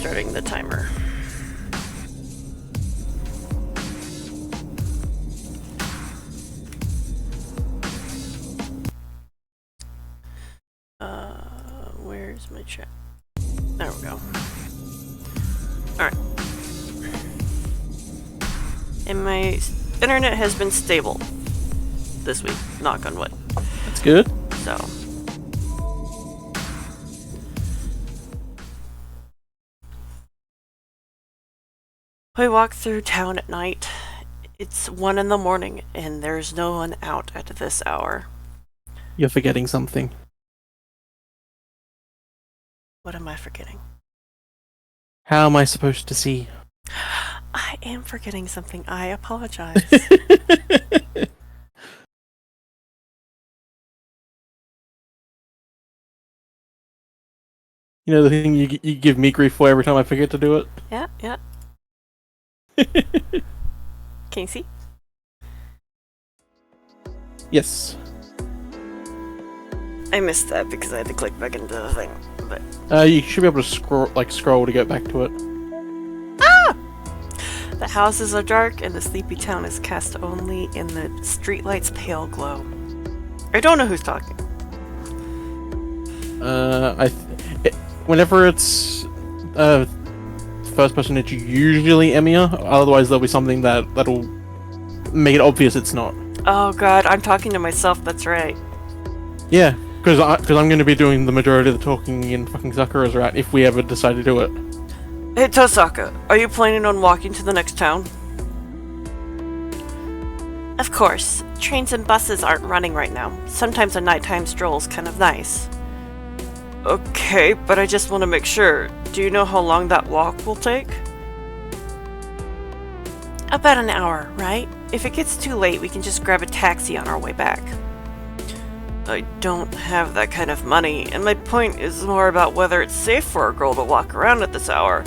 starting the timer. Where's my chat? There we go. Alright. And my internet has been stable this week, knock on wood. That's good. So. We walk through town at night. It's 1 in the morning and there's no one out at this hour. You're forgetting something. What am I forgetting? How am I supposed to see? I am forgetting something. I apologize. You know the thing you give me grief for every time I forget to do it? Yeah, yeah. Can you see? Yes. I missed that because I had to click back into the thing. But You should be able to scroll to get back to it. ah! The houses are dark and the sleepy town is cast only in the streetlight's pale glow. I don't know who's talking. Whenever it's first person, it's usually Emiya. Otherwise, there'll be something that'll make it obvious it's not. Oh god, I'm talking to myself. That's right. Yeah, because I'm going to be doing the majority of the talking in fucking Sakura's route if we ever decide to do it. Hey Tosaka, are you planning on walking to the next town? Of course. Trains and buses aren't running right now. Sometimes a nighttime stroll's kind of nice. Okay, but I just want to make sure. Do you know how long that walk will take? About an hour, right? If it gets too late, we can just grab a taxi on our way back. I don't have that kind of money, and my point is more about whether it's safe for a girl to walk around at this hour.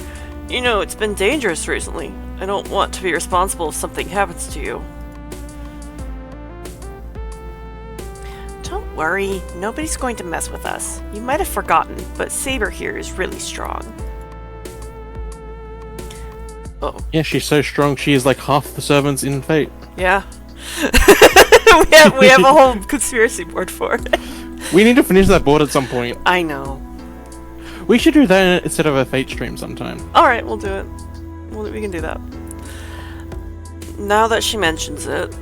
You know, it's been dangerous recently. I don't want to be responsible if something happens to you. Don't worry, nobody's going to mess with us. You might have forgotten, but Saber here is really strong. Oh. Yeah, she's so strong, she is like half the servants in Fate. Yeah. we have a whole conspiracy board for it. We need to finish that board at some point. I know. We should do that instead of a Fate stream sometime. Alright, we'll do it. We can do that. Now that she mentions it,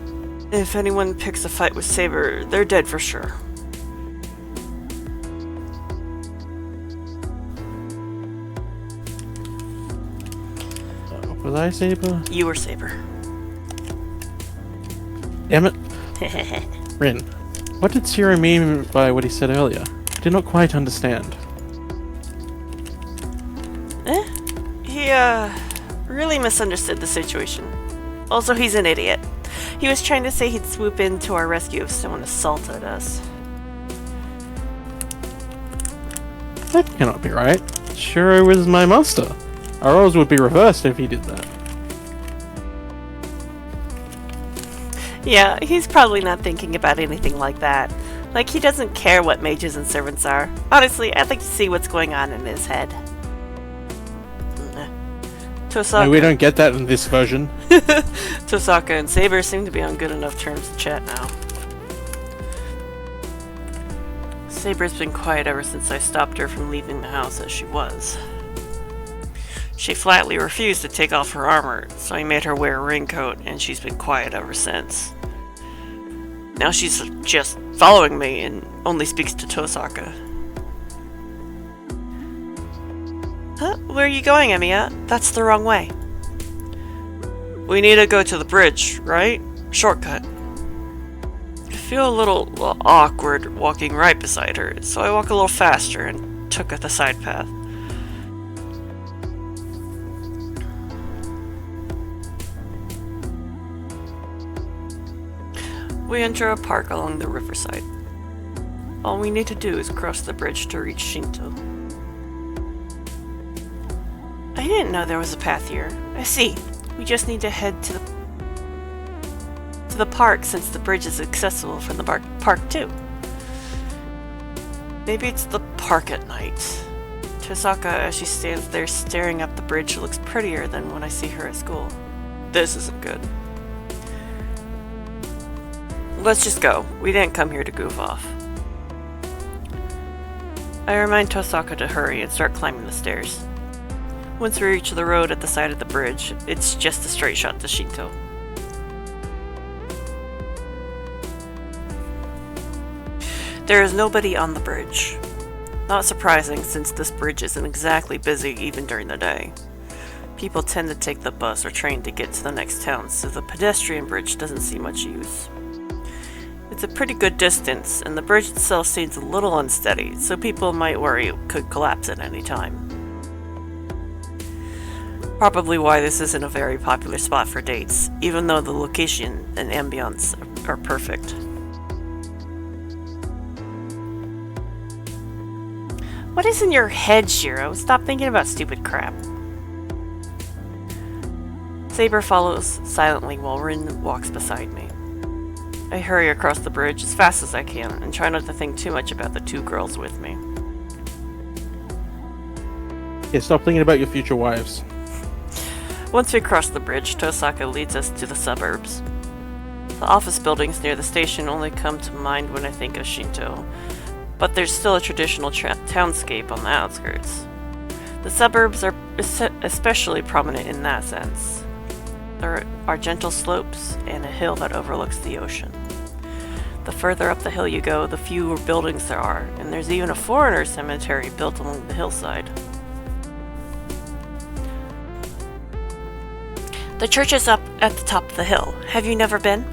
if anyone picks a fight with Saber, they're dead for sure. Was I Saber? You were Saber. Damn it. Rin, what did Siro mean by what he said earlier? I did not quite understand. He, really misunderstood the situation. Also, he's an idiot. He was trying to say he'd swoop in to our rescue if someone assaulted us. That cannot be right. Shiro was my master. Our roles would be reversed if he did that. Yeah, he's probably not thinking about anything like that. Like, he doesn't care what mages and servants are. Honestly, I'd like to see what's going on in his head. Tosaka. No, we don't get that in this version. Tosaka and Saber seem to be on good enough terms to chat now. Saber's been quiet ever since I stopped her from leaving the house as she was. She flatly refused to take off her armor, so I made her wear a raincoat, and she's been quiet ever since. Now she's just following me and only speaks to Tosaka. Huh? Where are you going, Emiya? That's the wrong way. We need to go to the bridge, right? Shortcut. I feel a little awkward walking right beside her, so I walk a little faster and took the side path. We enter a park along the riverside. All we need to do is cross the bridge to reach Shinto. I didn't know there was a path here. I see. We just need to head to the park since the bridge is accessible from the park too. Maybe it's the park at night. Tosaka, as she stands there staring up the bridge, looks prettier than when I see her at school. This isn't good. Let's just go. We didn't come here to goof off. I remind Tosaka to hurry and start climbing the stairs. Once we reach the road at the side of the bridge, it's just a straight shot to Shinto. There is nobody on the bridge. Not surprising, since this bridge isn't exactly busy even during the day. People tend to take the bus or train to get to the next town, so the pedestrian bridge doesn't see much use. It's a pretty good distance, and the bridge itself seems a little unsteady, so people might worry it could collapse at any time. Probably why this isn't a very popular spot for dates, even though the location and ambience are perfect. What is in your head, Shiro? Stop thinking about stupid crap. Saber follows silently while Rin walks beside me. I hurry across the bridge as fast as I can and try not to think too much about the two girls with me. Yeah, stop thinking about your future wives. Once we cross the bridge, Tosaka leads us to the suburbs. The office buildings near the station only come to mind when I think of Shinto, but there's still a traditional townscape on the outskirts. The suburbs are especially prominent in that sense. There are gentle slopes and a hill that overlooks the ocean. The further up the hill you go, the fewer buildings there are, and there's even a foreigner cemetery built along the hillside. The church is up at the top of the hill. Have you never been?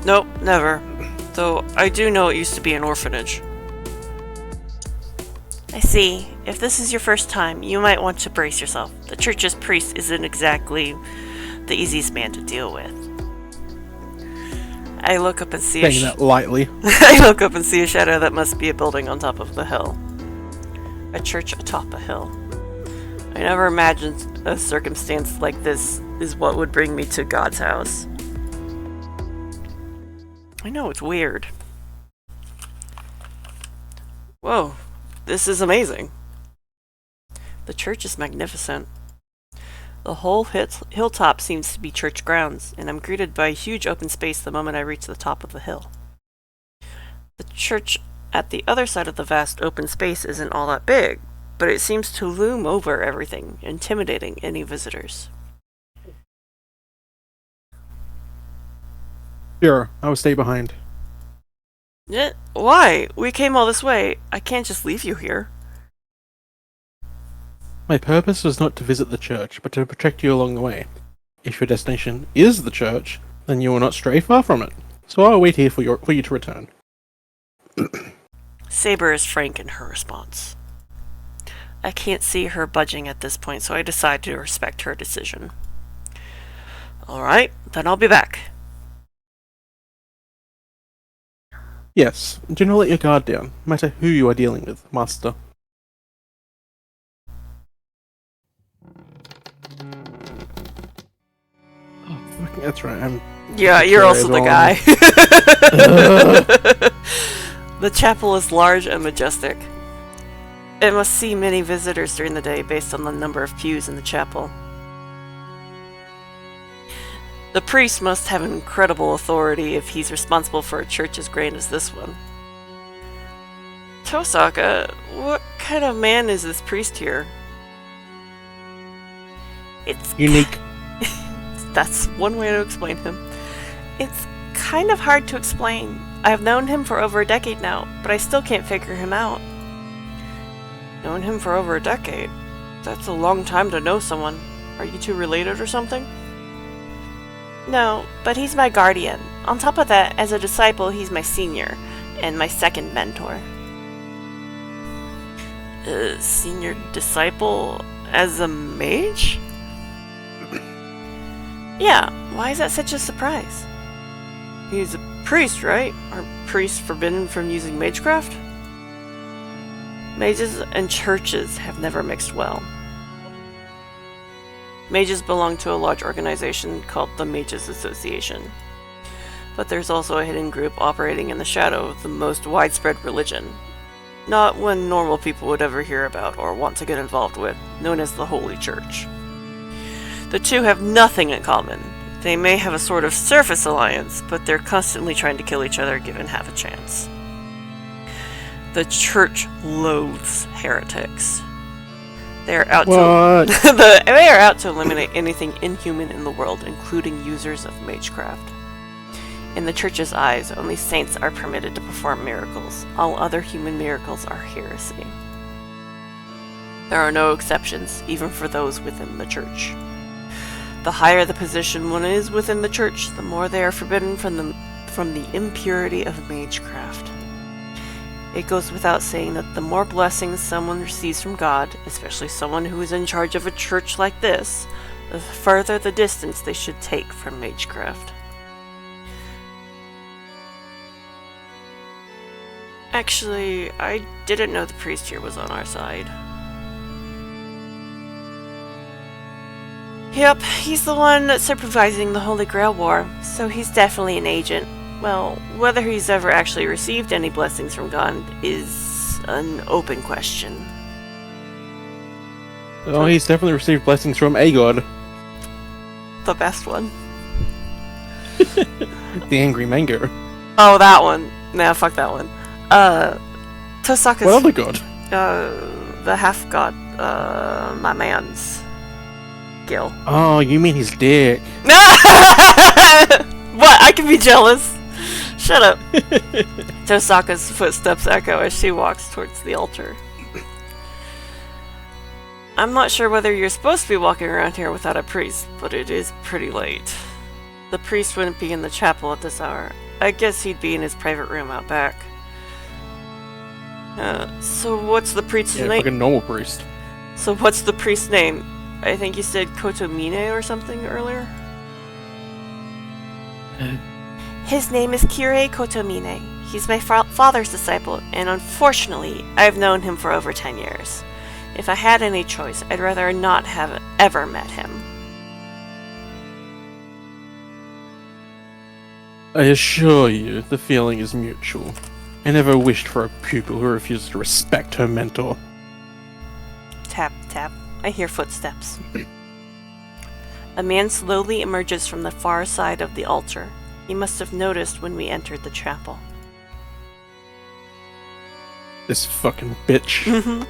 Nope, never. Though I do know it used to be an orphanage. I see. If this is your first time, you might want to brace yourself. The church's priest isn't exactly the easiest man to deal with. I look up and see Saying that lightly. I look up and see a shadow that must be a building on top of the hill. A church atop a hill. I never imagined a circumstance like this is what would bring me to God's house. I know, it's weird. Whoa, this is amazing. The church is magnificent. The whole hilltop seems to be church grounds, and I'm greeted by a huge open space the moment I reach the top of the hill. The church at the other side of the vast open space isn't all that big, but it seems to loom over everything, intimidating any visitors. Sure, I will stay behind. Why? We came all this way. I can't just leave you here. My purpose was not to visit the church, but to protect you along the way. If your destination is the church, then you will not stray far from it. So I'll wait here for you to return. Saber is frank in her response. I can't see her budging at this point, so I decide to respect her decision. Alright, then I'll be back. Yes, do not let your guard down, no matter who you are dealing with, Master. Oh, that's right, Yeah, you're also the guy. The chapel is large and majestic. It must see many visitors during the day based on the number of pews in the chapel. The priest must have incredible authority if he's responsible for a church as great as this one. Tosaka, what kind of man is this priest here? It's unique. That's one way to explain him. It's kind of hard to explain. I've known him for over a decade now, but I still can't figure him out. Known him for over a decade? That's a long time to know someone. Are you two related or something? No, but he's my guardian. On top of that, as a disciple, he's my senior, and my second mentor. Senior disciple as a mage? Yeah, why is that such a surprise? He's a priest, right? Are priests forbidden from using magecraft? Mages and churches have never mixed well. Mages belong to a large organization called the Mages Association. But there's also a hidden group operating in the shadow of the most widespread religion. Not one normal people would ever hear about or want to get involved with, known as the Holy Church. The two have nothing in common. They may have a sort of surface alliance, but they're constantly trying to kill each other given half a chance. The Church loathes heretics. They are out What? they are out to eliminate anything inhuman in the world, including users of magecraft. In the Church's eyes, only saints are permitted to perform miracles. All other human miracles are heresy. There are no exceptions, even for those within the Church. The higher the position one is within the Church, the more they are forbidden from the impurity of magecraft. It goes without saying that the more blessings someone receives from God, especially someone who is in charge of a church like this, the further the distance they should take from magecraft. Actually, I didn't know the priest here was on our side. Yep, he's the one that's supervising the Holy Grail War, so he's definitely an agent. Well, whether he's ever actually received any blessings from God is an open question. Oh, he's definitely received blessings from a god. The best one. The Angry Mango. Oh, that one. Nah, fuck that one. Tosaka's... What other god? The half-god, my man's... Gil. Oh, you mean his dick. What? I can be jealous. Shut up. Tosaka's footsteps echo as she walks towards the altar. I'm not sure whether you're supposed to be walking around here without a priest, but it is pretty late. The priest wouldn't be in the chapel at this hour. I guess he'd be in his private room out back. So what's the priest's name? Like a normal priest. So what's the priest's name? I think you said Kotomine or something earlier? His name is Kirei Kotomine. He's my father's disciple, and unfortunately, I've known him for over 10 years. If I had any choice, I'd rather not have ever met him. I assure you, the feeling is mutual. I never wished for a pupil who refused to respect her mentor. Tap, tap. I hear footsteps. A man slowly emerges from the far side of the altar. He must have noticed when we entered the chapel. This fucking bitch.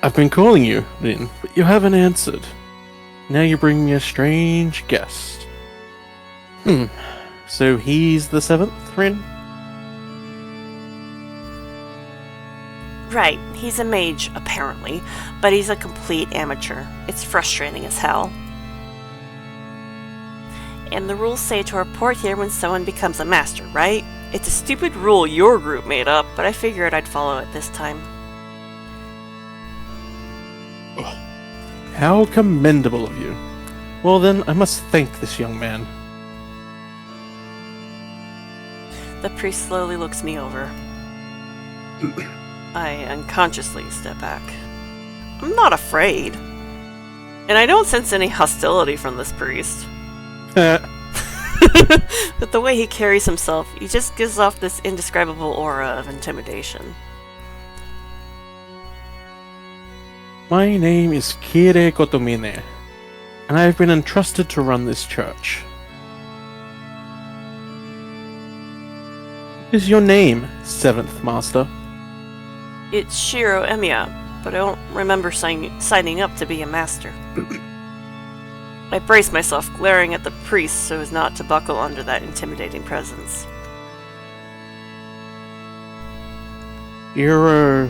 I've been calling you, Lin, but you haven't answered. Now you bring me a strange guest. So he's the seventh, Rin? Right, he's a mage, apparently, but he's a complete amateur. It's frustrating as hell. And the rules say to report here when someone becomes a master, right? It's a stupid rule your group made up, but I figured I'd follow it this time. How commendable of you. Well then, I must thank this young man. The priest slowly looks me over. I unconsciously step back. I'm not afraid. And I don't sense any hostility from this priest. But the way he carries himself, he just gives off this indescribable aura of intimidation. My name is Kirei Kotomine, and I have been entrusted to run this church. What is your name, Seventh Master? It's Shiro Emiya, but I don't remember signing up to be a master. I brace myself, glaring at the priest so as not to buckle under that intimidating presence. Hiro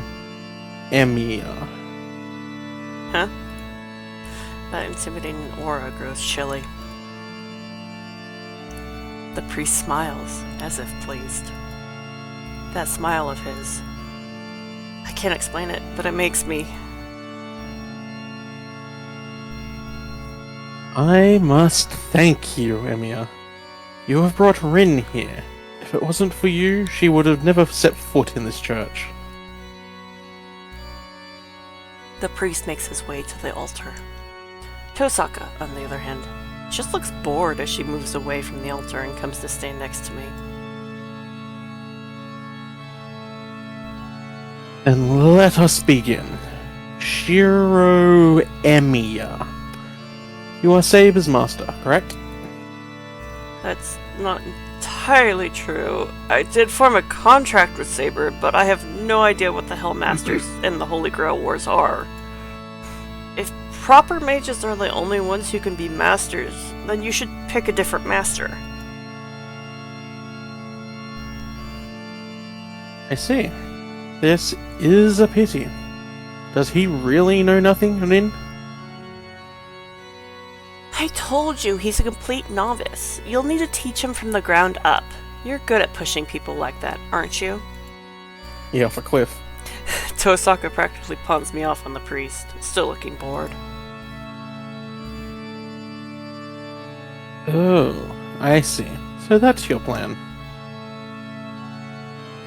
Emiya. Huh? That intimidating aura grows chilly. The priest smiles, as if pleased. That smile of his. I can't explain it, but it makes me... I must thank you, Emiya. You have brought Rin here. If it wasn't for you, she would have never set foot in this church. The priest makes his way to the altar. Tosaka, on the other hand, just looks bored as she moves away from the altar and comes to stand next to me. Then let us begin. Shiro Emiya. You are Saber's master, correct? That's not entirely true. I did form a contract with Saber, but I have no idea what the hell Masters and the Holy Grail Wars are. If proper mages are the only ones who can be masters, then you should pick a different master. I see. This is a pity. Does he really know nothing, Rin? I told you, he's a complete novice. You'll need to teach him from the ground up. You're good at pushing people like that, aren't you? Yeah, off a cliff. Tosaka practically pawns me off on the priest, still looking bored. Oh, I see. So that's your plan.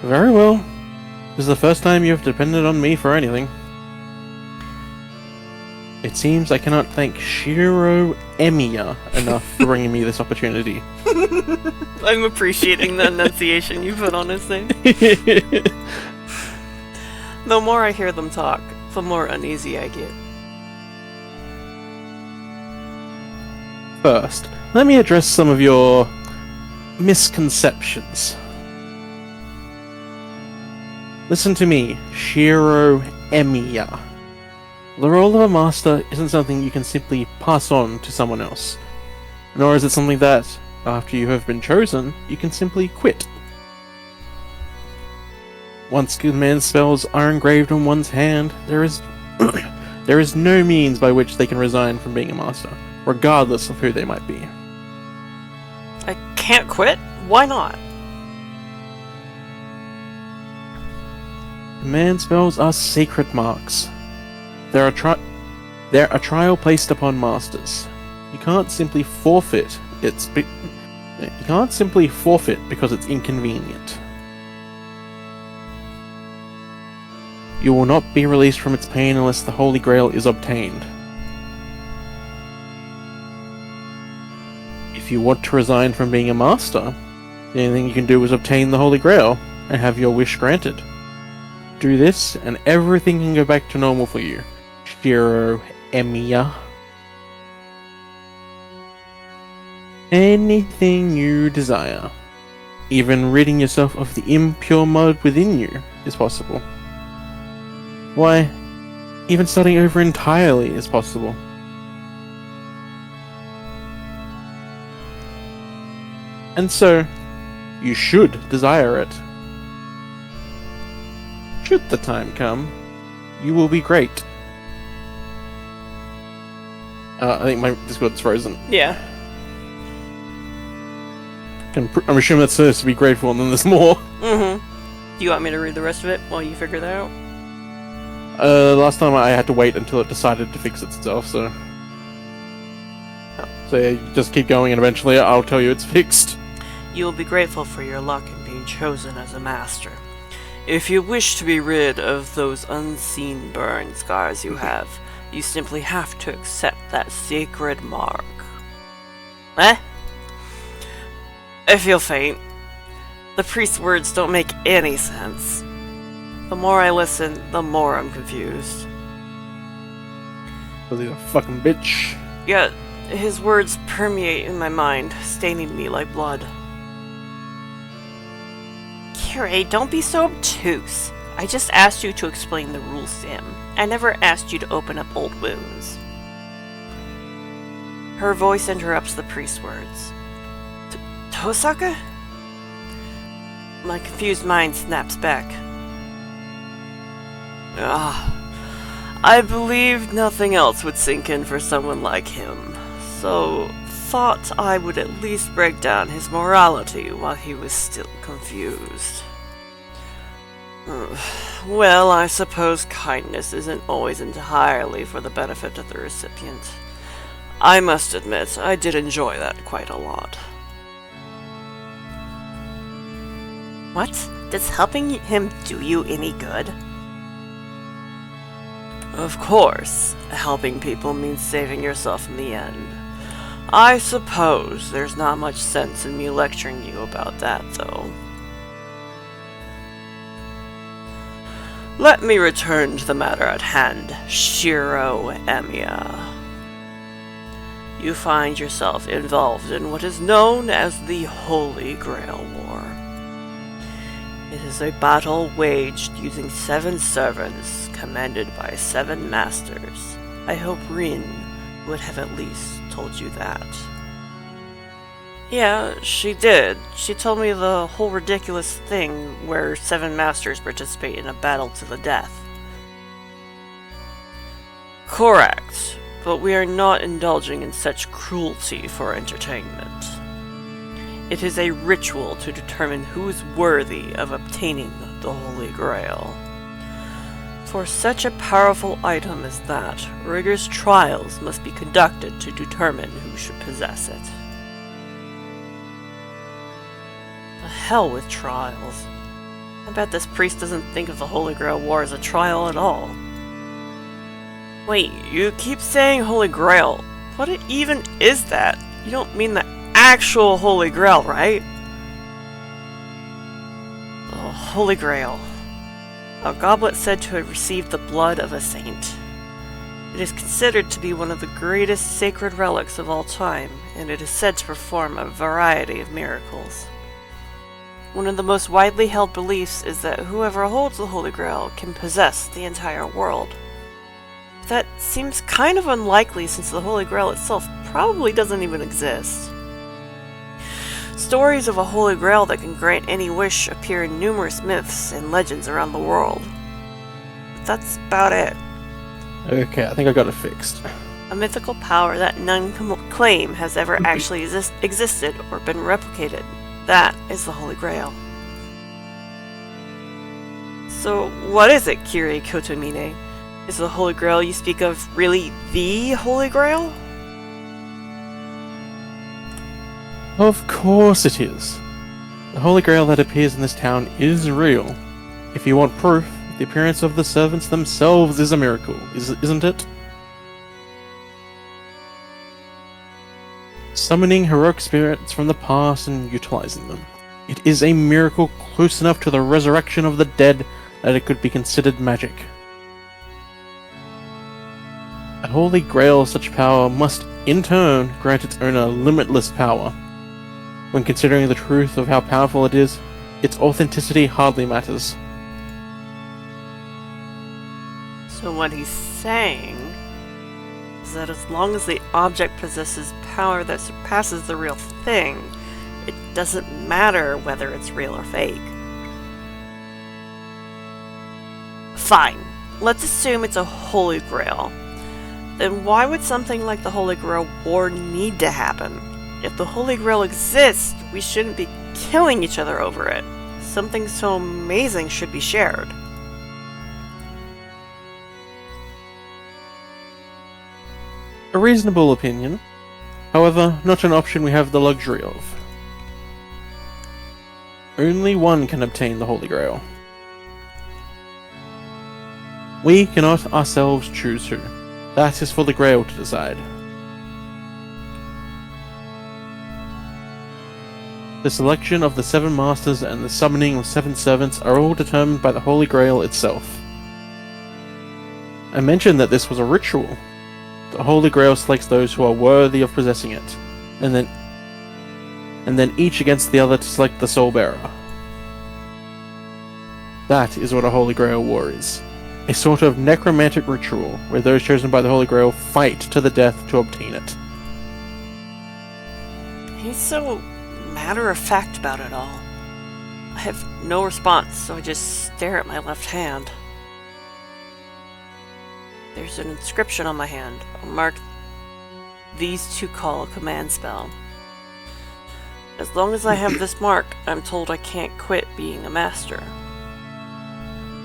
Very well. This is the first time you have depended on me for anything. It seems I cannot thank Shiro Emiya enough for bringing me this opportunity. I'm appreciating the enunciation you put on his name. The more I hear them talk, the more uneasy I get. First, let me address some of your misconceptions. Listen to me, Shiro Emiya. The role of a master isn't something you can simply pass on to someone else, nor is it something that, after you have been chosen, you can simply quit. Once command spells are engraved on one's hand, there is there is no means by which they can resign from being a master, regardless of who they might be. I can't quit? Why not? Command spells are sacred marks. They're a trial placed upon masters. You can't simply forfeit because it's inconvenient. You will not be released from its pain unless the Holy Grail is obtained. If you want to resign from being a master, the only thing you can do is obtain the Holy Grail and have your wish granted. Do this, and everything can go back to normal for you, Shiro Emiya. Anything you desire. Even ridding yourself of the impure mud within you is possible. Why, even starting over entirely is possible. And so, you should desire it. Should the time come, you will be great. I think my Discord's frozen. Yeah. I'm assuming that's supposed to be grateful, and then there's more. Mm-hmm. Do you want me to read the rest of it while you figure that out? Last time I had to wait until it decided to fix itself, so... Oh. So yeah, you just keep going, and eventually I'll tell you it's fixed. You will be grateful for your luck in being chosen as a master. If you wish to be rid of those unseen burn scars you have, you simply have to accept that sacred mark. Eh? I feel faint. The priest's words don't make any sense. The more I listen, the more I'm confused. Because he's a fucking bitch. Yet, his words permeate in my mind, staining me like blood. Kira, don't be so obtuse. I just asked you to explain the rules to him. I never asked you to open up old wounds. Her voice interrupts the priest's words. Tosaka? My confused mind snaps back. I believed nothing else would sink in for someone like him, so thought I would at least break down his morality while he was still confused. Well, I suppose kindness isn't always entirely for the benefit of the recipient. I must admit, I did enjoy that quite a lot. What? Does helping him do you any good? Of course, helping people means saving yourself in the end. I suppose there's not much sense in me lecturing you about that, though. Let me return to the matter at hand, Shiro Emiya. You find yourself involved in what is known as the Holy Grail War. It is a battle waged using 7 servants, commanded by 7 masters. I hope Rin would have at least told you that. Yeah, she did. She told me the whole ridiculous thing where 7 masters participate in a battle to the death. Correct, but we are not indulging in such cruelty for entertainment. It is a ritual to determine who is worthy of obtaining the Holy Grail. For such a powerful item as that, rigorous trials must be conducted to determine who should possess it. The hell with trials. I bet this priest doesn't think of the Holy Grail War as a trial at all. Wait, you keep saying Holy Grail. What even is that? You don't mean the actual Holy Grail, right? Oh, Holy Grail. A goblet said to have received the blood of a saint. It is considered to be one of the greatest sacred relics of all time, and it is said to perform a variety of miracles. One of the most widely held beliefs is that whoever holds the Holy Grail can possess the entire world. That seems kind of unlikely since the Holy Grail itself probably doesn't even exist. Stories of a Holy Grail that can grant any wish appear in numerous myths and legends around the world. But that's about it. Okay, I think I got it fixed. A mythical power that none claim has ever actually existed or been replicated. That is the Holy Grail. So, what is it, Kiri Kotomine? Is the Holy Grail you speak of really the Holy Grail? Of course it is. The Holy Grail that appears in this town is real. If you want proof, the appearance of the servants themselves is a miracle, isn't it? Summoning heroic spirits from the past and utilizing them. It is a miracle close enough to the resurrection of the dead that it could be considered magic. A Holy Grail of such power must, in turn, grant its owner limitless power. When considering the truth of how powerful it is, its authenticity hardly matters. So what he's saying is that as long as the object possesses power that surpasses the real thing, it doesn't matter whether it's real or fake. Fine, let's assume it's a Holy Grail. Then why would something like the Holy Grail War need to happen? If the Holy Grail exists, we shouldn't be killing each other over it. Something so amazing should be shared. A reasonable opinion. However, not an option we have the luxury of. Only one can obtain the Holy Grail. We cannot ourselves choose who. That is for the Grail to decide. The selection of the 7 masters and the summoning of 7 servants are all determined by the Holy Grail itself. I mentioned that this was a ritual. The Holy Grail selects those who are worthy of possessing it, and then each against the other to select the Soul Bearer. That is what a Holy Grail War is. A sort of necromantic ritual where those chosen by the Holy Grail fight to the death to obtain it. He's so matter-of-fact about it all. I have no response, so I just stare at my left hand. There's an inscription on my hand. I'll mark these to call a command spell. As long as I have this mark, I'm told I can't quit being a master.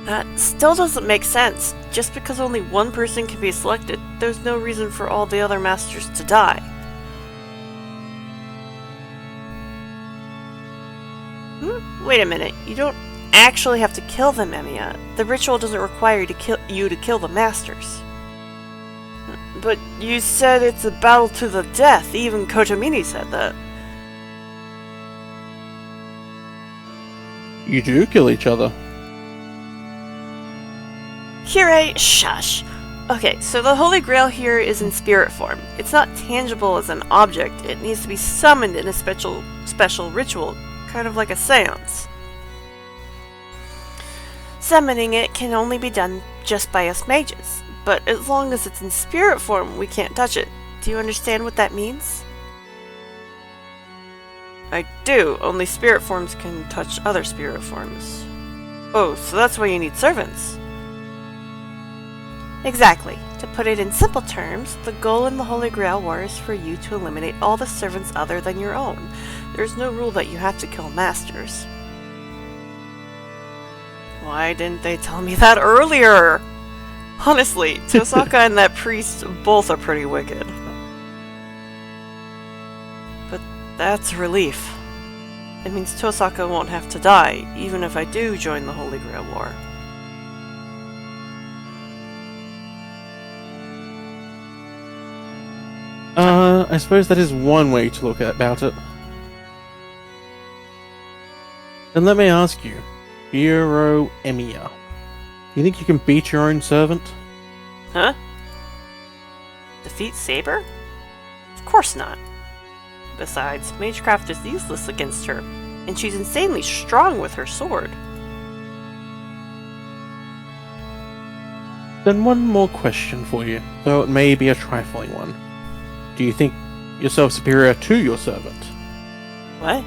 That still doesn't make sense. Just because only one person can be selected, there's no reason for all the other masters to die. Wait a minute, you don't actually have to kill them, Emiya. The ritual doesn't require you to kill the masters. But you said it's a battle to the death. Even Kotomini said that. You do kill each other. Here, shush. Okay, so the Holy Grail here is in spirit form. It's not tangible as an object. It needs to be summoned in a special ritual, kind of like a seance. Summoning it can only be done just by us mages, but as long as it's in spirit form, we can't touch it. Do you understand what that means? I do. Only spirit forms can touch other spirit forms. Oh, so that's why you need servants. Exactly. To put it in simple terms, the goal in the Holy Grail War is for you to eliminate all the servants other than your own. There's no rule that you have to kill masters. Why didn't they tell me that earlier? Honestly, Tosaka and that priest both are pretty wicked. But that's a relief. It means Tosaka won't have to die, even if I do join the Holy Grail War. I suppose that is one way to look about it. Then let me ask you, Hero Emiya, do you think you can beat your own servant? Huh? Defeat Saber? Of course not. Besides, Magecraft is useless against her, and she's insanely strong with her sword. Then one more question for you, though it may be a trifling one. Do you think yourself superior to your servant? What?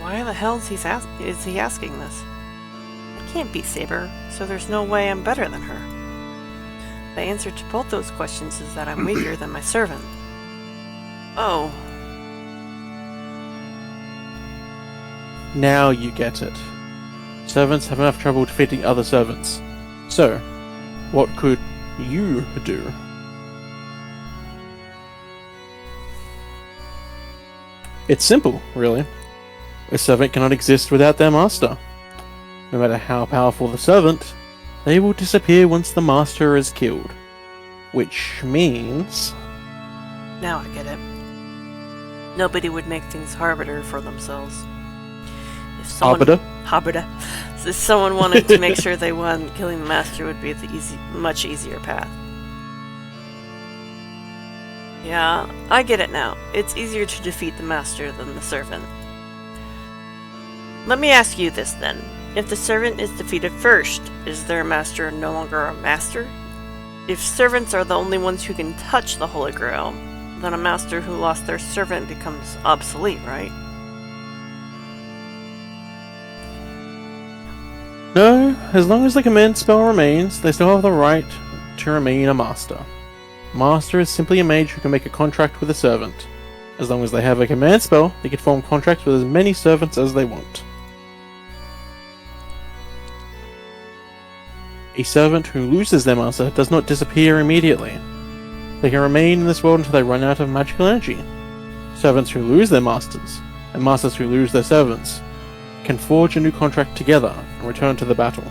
Why the hell is he asking this? I can't beat Saber, so there's no way I'm better than her. The answer to both those questions is that I'm weaker than my servant. Oh. Now you get it. Servants have enough trouble defeating other servants. So, what could you do? It's simple, really. A servant cannot exist without their master. No matter how powerful the servant, they will disappear once the master is killed. Which means... Now I get it. Nobody would make things harder for themselves. If someone... Harder? If someone wanted to make sure they won, killing the master would be the much easier path. Yeah, I get it now. It's easier to defeat the master than the servant. Let me ask you this then. If the servant is defeated first, is their master no longer a master? If servants are the only ones who can touch the Holy Grail, then a master who lost their servant becomes obsolete, right? No, as long as the command spell remains, they still have the right to remain a master. Master is simply a mage who can make a contract with a servant. As long as they have a command spell, they can form contracts with as many servants as they want. A servant who loses their master does not disappear immediately. They can remain in this world until they run out of magical energy. Servants who lose their masters, and masters who lose their servants, can forge a new contract together and return to the battle.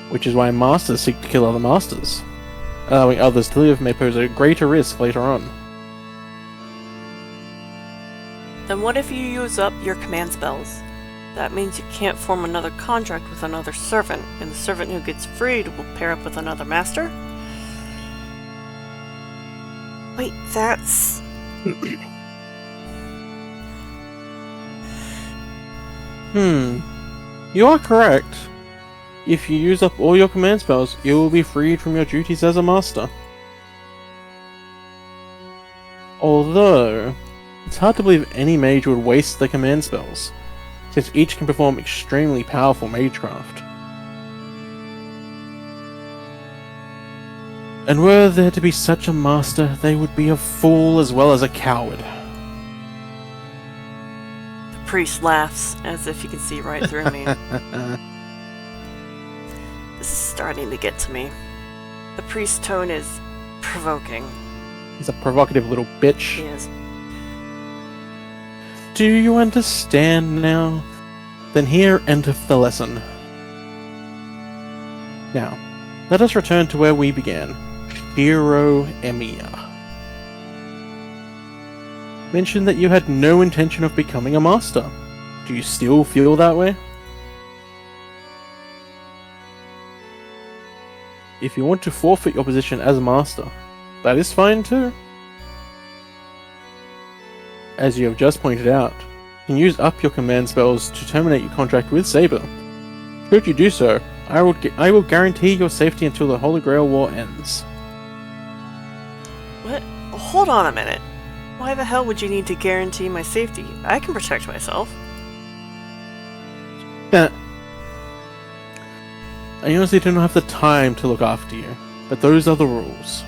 Which is why masters seek to kill other masters. Allowing others to live may pose a greater risk later on. Then what if you use up your command spells? That means you can't form another contract with another servant, and the servant who gets freed will pair up with another master? Wait, that's... You are correct. If you use up all your command spells, you will be freed from your duties as a master. Although, it's hard to believe any mage would waste their command spells, since each can perform extremely powerful magecraft. And were there to be such a master, they would be a fool as well as a coward. The priest laughs, as if he can see right through me. This is starting to get to me. The priest's tone is provoking. He's a provocative little bitch. He is. Do you understand now? Then here endeth the lesson. Now, let us return to where we began. Hero Emiya. Mentioned that you had no intention of becoming a master. Do you still feel that way? If you want to forfeit your position as master, that is fine too. As you have just pointed out, you can use up your command spells to terminate your contract with Saber. Should you do so, I will guarantee your safety until the Holy Grail War ends. What? Hold on a minute. Why the hell would you need to guarantee my safety? I can protect myself. I honestly don't have the time to look after you, but those are the rules.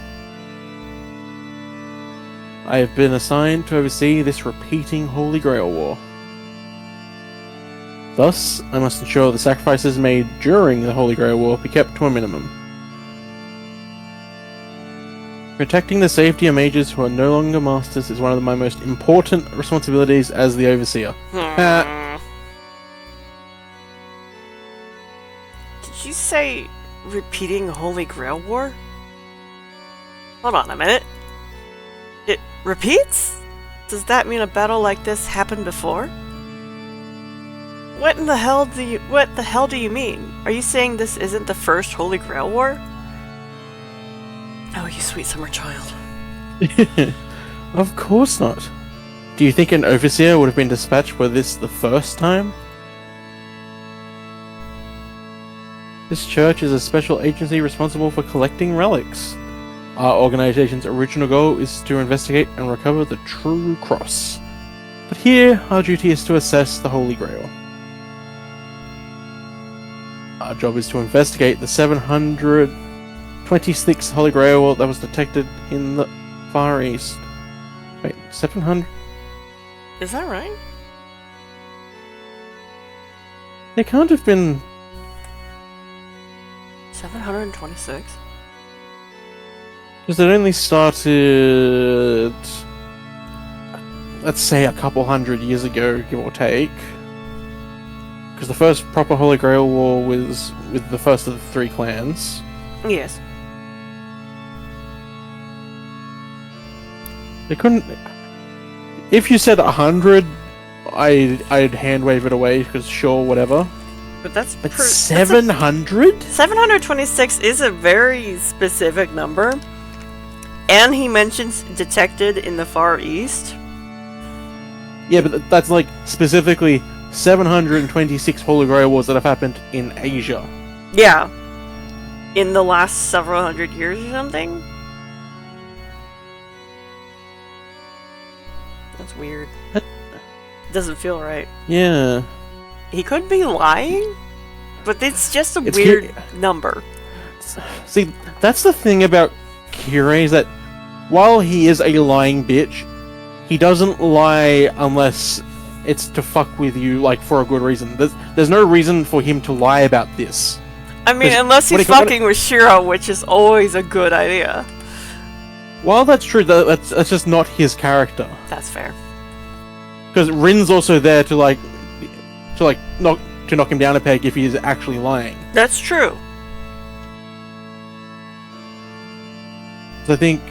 I have been assigned to oversee this repeating Holy Grail War. Thus, I must ensure the sacrifices made during the Holy Grail War be kept to a minimum. Protecting the safety of mages who are no longer masters is one of my most important responsibilities as the Overseer. Did you say repeating Holy Grail War? Hold on a minute. It repeats? Does that mean a battle like this happened before? What the hell do you mean? Are you saying this isn't the first Holy Grail War? Oh, you sweet summer child. Of course not. Do you think an Overseer would have been dispatched for this the first time? This church is a special agency responsible for collecting relics. Our organization's original goal is to investigate and recover the true cross. But here, our duty is to assess the Holy Grail. Our job is to investigate the 726th Holy Grail that was detected in the Far East. Wait, 700? Is that right? It can't have been... 726? Because it only started... let's say a couple hundred years ago, give or take. Because the first proper Holy Grail War was with the first of the three clans. Yes. They couldn't... If you said 100, I'd hand wave it away, because sure, whatever. But that's... But 700? 726 is a very specific number. And he mentions detected in the Far East. Yeah, but that's like specifically 726 Holy Grail Wars that have happened in Asia. Yeah. In the last several hundred years or something? That's weird. Doesn't feel right. Yeah. He could be lying, but it's just a weird number. See, that's the thing about Kirei, is that while he is a lying bitch, he doesn't lie unless it's to fuck with you, like, for a good reason. There's no reason for him to lie about this. I mean, unless he's fucking with Shiro, which is always a good idea. While that's true, that's just not his character. That's fair. Because Rin's also there to knock him down a peg if he is actually lying. That's true. So I think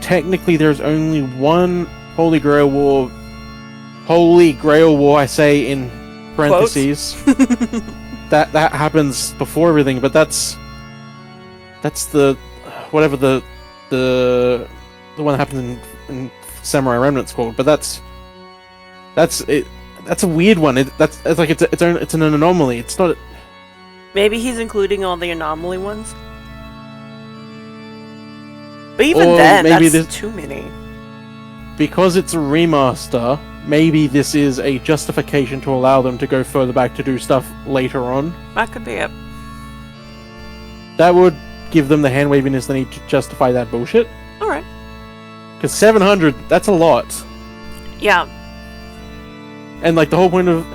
technically there's only one Holy Grail War, I say in parentheses, that happens before everything, but that's the whatever the one that happens in Samurai Remnant's called, but that's it. That's a weird one. It's an anomaly. It's not. Maybe he's including all the anomaly ones. But even or then, maybe that's too many. Because it's a remaster, maybe this is a justification to allow them to go further back to do stuff later on. That could be it. That would give them the hand waviness they need to justify that bullshit. Alright. Because 700, that's a lot. Yeah. And like the whole point of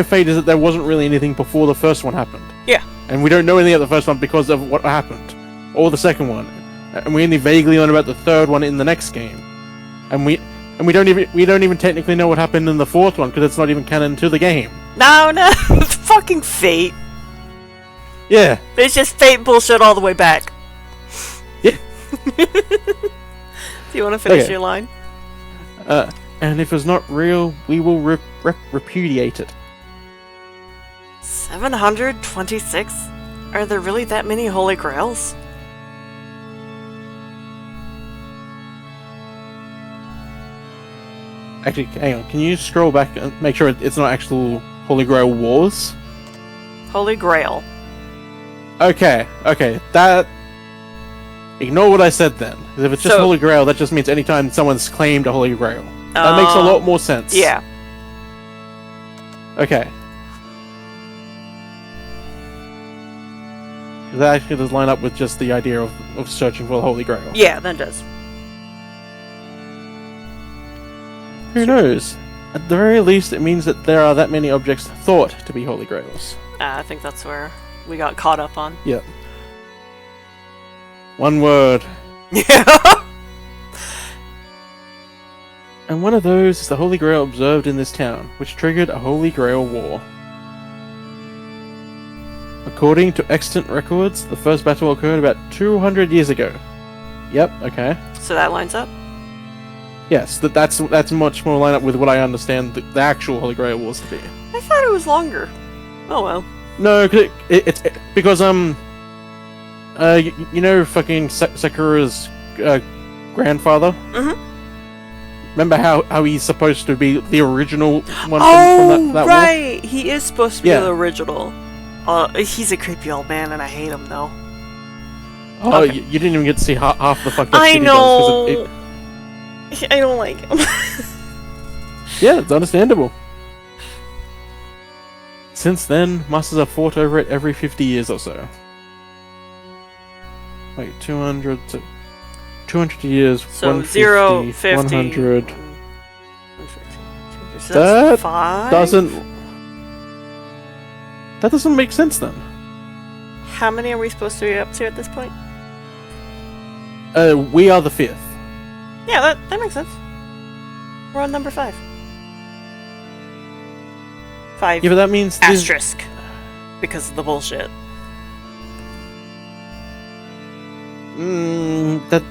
Fate is that there wasn't really anything before the first one happened. Yeah. And we don't know anything about the first one because of what happened, or the second one, and we only vaguely learn about the third one in the next game, and we don't even technically know what happened in the fourth one because it's not even canon to the game. No, it's fucking Fate. Yeah. It's just Fate bullshit all the way back. Yeah. Do you want to finish your line? And if it's not real, we will repudiate it. 726? Are there really that many Holy Grails? Actually, hang on. Can you scroll back and make sure it's not actual Holy Grail wars? Holy Grail. Okay, that... Ignore what I said then. 'Cause if it's just Holy Grail, that just means anytime someone's claimed a Holy Grail. That makes a lot more sense. Yeah. Okay. That actually does line up with just the idea of searching for the Holy Grail. Yeah, that does. Who knows? At the very least, it means that there are that many objects thought to be Holy Grails. I think that's where we got caught up on. Yep. One word. Yeah. And one of those is the Holy Grail observed in this town, which triggered a Holy Grail war. According to extant records, the first battle occurred about 200 years ago. Yep, okay. So that lines up? Yes, that's much more line up with what I understand the actual Holy Grail wars to be. I thought it was longer. Oh well. No, cause it's because you know fucking Sakura's grandfather? Mm-hmm. Remember how he's supposed to be the original one from that right! war? He is supposed to be the original. He's a creepy old man and I hate him though. Oh, okay. you didn't even get to see half the fucked up I shit know! he does. I don't like him. Yeah, it's understandable. Since then, masters have fought over it every 50 years or so. Wait, 200 years, So 150, 0, 50, 100... 150. So That that's 5? That doesn't make sense then. How many are we supposed to be up to at this point? We are the 5th. Yeah, that makes sense. We're on number 5. 5. Yeah, but that means asterisk. Because of the bullshit. That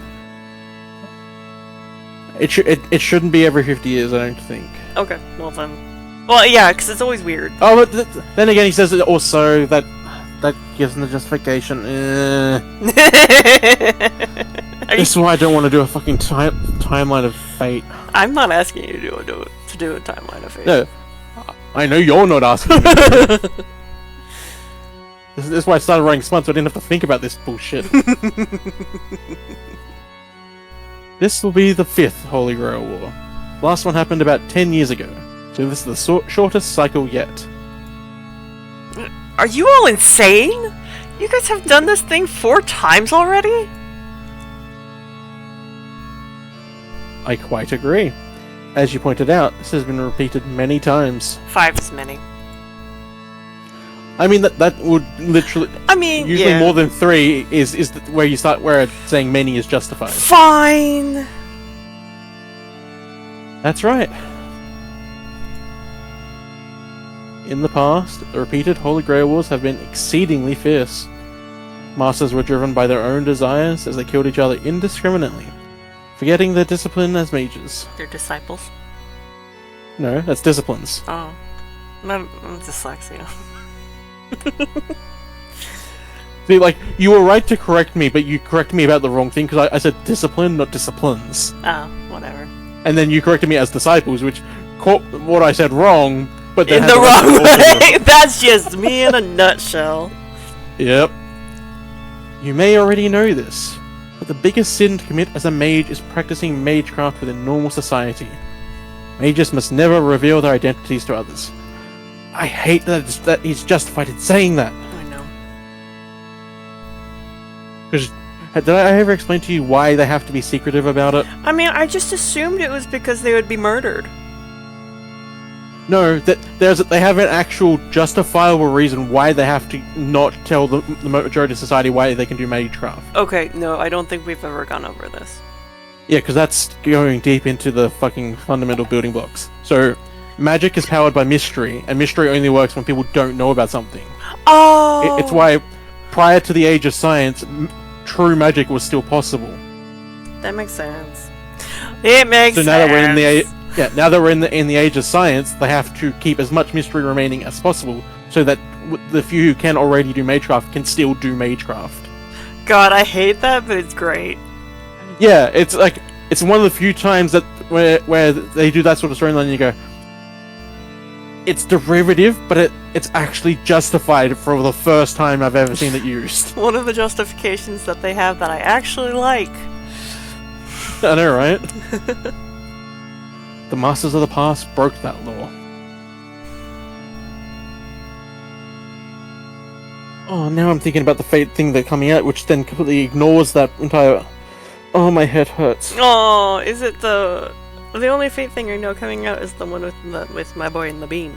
it shouldn't be every 50 years, I don't think. Okay, well then. Well, yeah, because it's always weird. Oh, but then again, he says also that gives him the justification. This is why I don't want to do a fucking timeline of fate. I'm not asking you to do a timeline of fate. No, I know you're not asking me. This is why I started writing smut, so I didn't have to think about this bullshit. This will be the 5th Holy Grail War. Last one happened about 10 years ago, so this is the shortest cycle yet. Are you all insane? You guys have done this thing 4 times already? I quite agree. As you pointed out, this has been repeated many times. 5 is many. I mean, that would literally... I mean, usually more than 3 is where you start, where saying many is justified. Fine! That's right. In the past, the repeated Holy Grail Wars have been exceedingly fierce. Masters were driven by their own desires as they killed each other indiscriminately, forgetting their discipline as mages. They're disciples? No, that's disciplines. Oh. I'm dyslexia. See, like, you were right to correct me, but you corrected me about the wrong thing, because I said discipline, not disciplines. Oh, whatever. And then you corrected me as disciples, which caught what I said wrong, but then in the wrong way! That's just me in a nutshell. Yep. You may already know this, but the biggest sin to commit as a mage is practicing magecraft within normal society. Mages must never reveal their identities to others. I hate that he's justified in saying that. I know. Because did I ever explain to you why they have to be secretive about it? I mean, I just assumed it was because they would be murdered. No, they have an actual justifiable reason why they have to not tell the majority of society why they can do magecraft. Okay, no, I don't think we've ever gone over this. Yeah, because that's going deep into the fucking fundamental building blocks. So, magic is powered by mystery, and mystery only works when people don't know about something. Oh! It's why, prior to the age of science, true magic was still possible. That makes sense. It makes sense. So now that we're in the now that we're in the age of science, they have to keep as much mystery remaining as possible, so that the few who can already do magecraft can still do magecraft. God, I hate that, but it's great. Yeah, it's like it's one of the few times that where they do that sort of storyline and you go, it's derivative, but it's actually justified for the first time I've ever seen it used. One of the justifications that they have that I actually like. I know, right? The Masters of the Past broke that law. Oh, now I'm thinking about the Fate thing that's coming out, which then completely ignores that entire... Oh, my head hurts. Oh, is it the only Fate thing I know coming out is the one with my boy in the bean?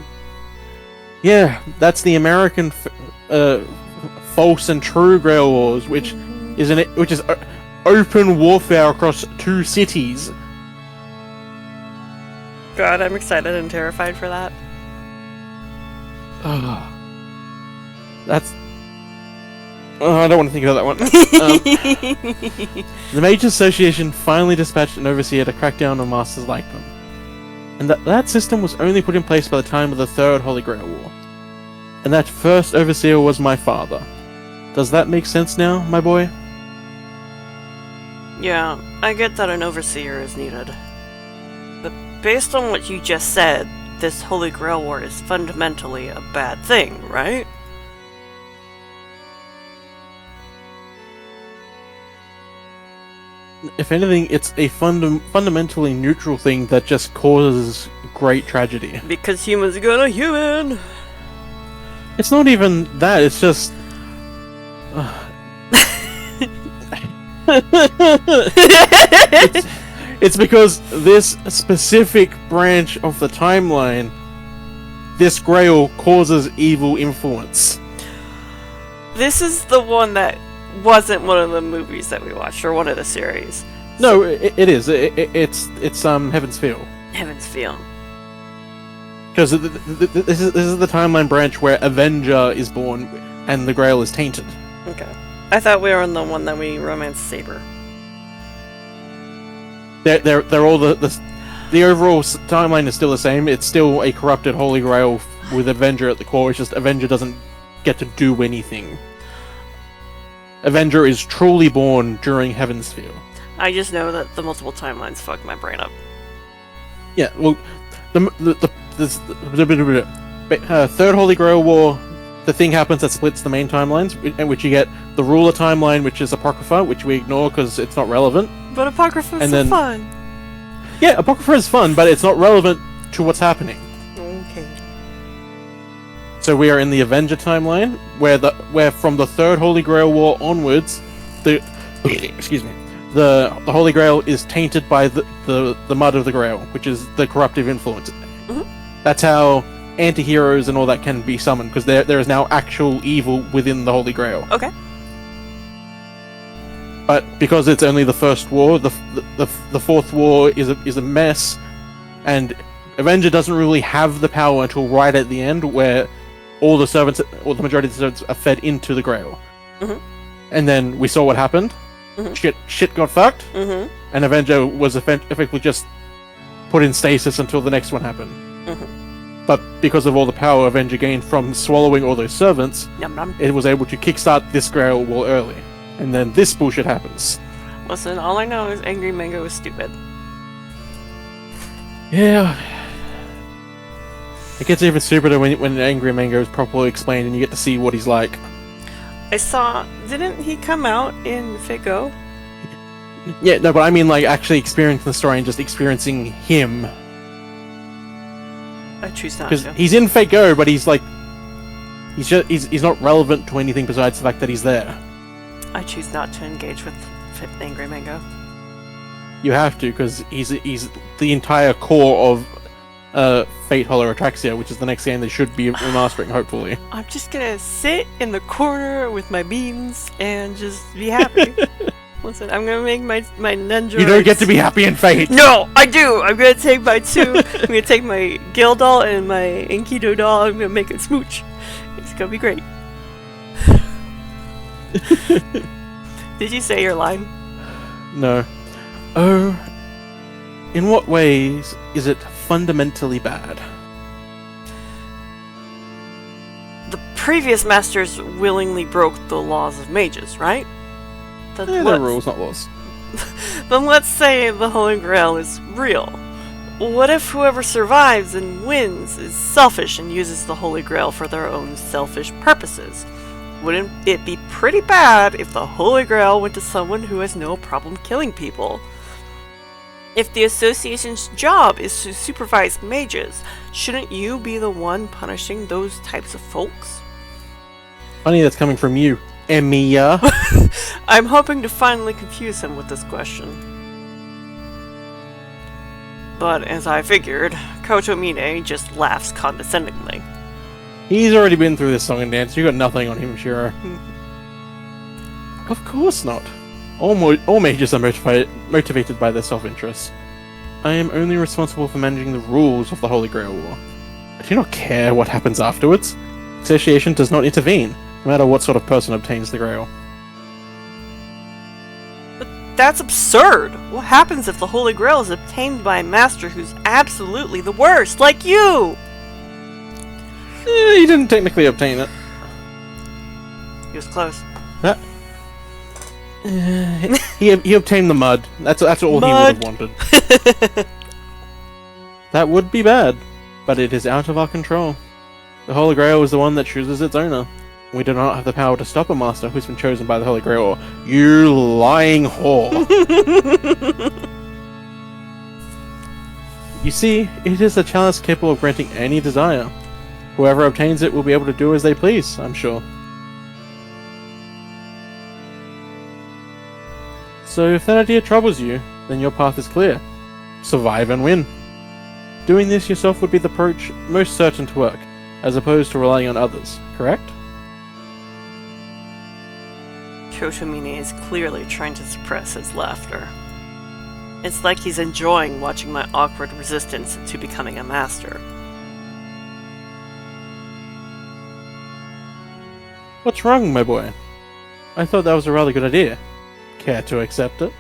Yeah, that's the American false and true Grail Wars, which is open warfare across 2 cities. God, I'm excited and terrified for that. That's... Oh, I don't want to think about that one. The Mage Association finally dispatched an overseer to crack down on masters like them. And that system was only put in place by the time of the Third Holy Grail War. And that first overseer was my father. Does that make sense now, my boy? Yeah, I get that an overseer is needed. But based on what you just said, this Holy Grail War is fundamentally a bad thing, right? If anything, it's a fundamentally neutral thing that just causes great tragedy. Because humans are gonna human! It's not even that, it's just... it's because this specific branch of the timeline, this Grail causes evil influence. This is the one that wasn't one of the movies that we watched, or one of the series. No, it is. It's Heaven's Feel. Heaven's Feel. Because this is the timeline branch where Avenger is born and the Grail is tainted. Okay. I thought we were on the one that we romanced Saber. They're all the overall timeline is still the same. It's still a corrupted Holy Grail with Avenger at the core. It's just Avenger doesn't get to do anything. Avenger is truly born during Heaven's Feel. I just know that the multiple timelines fuck my brain up. Yeah, well, the Third Holy Grail War, the thing happens that splits the main timelines, in which you get the Ruler timeline, which is Apocrypha, which we ignore because it's not relevant. But Apocrypha is so fun. Yeah, Apocrypha is fun, but it's not relevant to what's happening. Okay. So we are in the Avenger timeline, where from the Third Holy Grail War onwards, the Holy Grail is tainted by the mud of the Grail, which is the corruptive influence. Mm-hmm. That's how anti-heroes and all that can be summoned, because there is now actual evil within the Holy Grail. Okay. But because it's only the first war, the fourth war is a mess, and Avenger doesn't really have the power until right at the end, where all the servants, or the majority of the servants, are fed into the Grail. Mm-hmm. And then we saw what happened. Mm-hmm. Shit got fucked, and Avenger was effectively just put in stasis until the next one happened. Mm-hmm. But because of all the power Avenger gained from swallowing all those servants, it was able to kickstart this Grail War early. And then this bullshit happens. Listen, all I know is Angry Mango is stupid. Yeah. It gets even stupider when Angry Mango is properly explained and you get to see what he's like. I saw... Didn't he come out in Figo? Yeah, no, but I mean like actually experiencing the story and just experiencing him. I choose not to. Because he's in Fate Go, but he's like... He's not relevant to anything besides the fact that he's there. I choose not to engage with Angry Mango. You have to, because he's the entire core of Fate Hollow Atraxia, which is the next game they should be remastering, hopefully. I'm just gonna sit in the corner with my beans and just be happy. Listen, I'm gonna make my ninja. You don't get to be happy in Fate! No, I do! I'm gonna take my two. I'm gonna take my Gil doll and my Enkidu doll. I'm gonna make it smooch. It's gonna be great. Did you say your line? No. Oh, in what ways is it fundamentally bad? The previous masters willingly broke the laws of mages, right? They're rules, not laws. Then let's say the Holy Grail is real. What if whoever survives and wins is selfish and uses the Holy Grail for their own selfish purposes? Wouldn't it be pretty bad if the Holy Grail went to someone who has no problem killing people? If the association's job is to supervise mages, shouldn't you be the one punishing those types of folks? Funny that's coming from you, Emiya. I'm hoping to finally confuse him with this question. But as I figured, Kotomine just laughs condescendingly. He's already been through this song and dance. You got nothing on him, Shiro. Of course not. All mages are motivated by their self-interest. I am only responsible for managing the rules of the Holy Grail War. I do not care what happens afterwards. Association does not intervene, no matter what sort of person obtains the Grail. That's absurd! What happens if the Holy Grail is obtained by a master who's absolutely the worst, like you? He didn't technically obtain it. He was close. He obtained the mud. That's all Mud. he would have wanted. That would be bad, but it is out of our control. The Holy Grail is the one that chooses its owner. We do not have the power to stop a master who's been chosen by the Holy Grail. You lying whore! You see, it is a chalice capable of granting any desire. Whoever obtains it will be able to do as they please, I'm sure. So if that idea troubles you, then your path is clear. Survive and win. Doing this yourself would be the approach most certain to work, as opposed to relying on others, correct? Kotomine is clearly trying to suppress his laughter. It's like he's enjoying watching my awkward resistance to becoming a master. What's wrong, my boy? I thought that was a rather good idea. Care to accept it?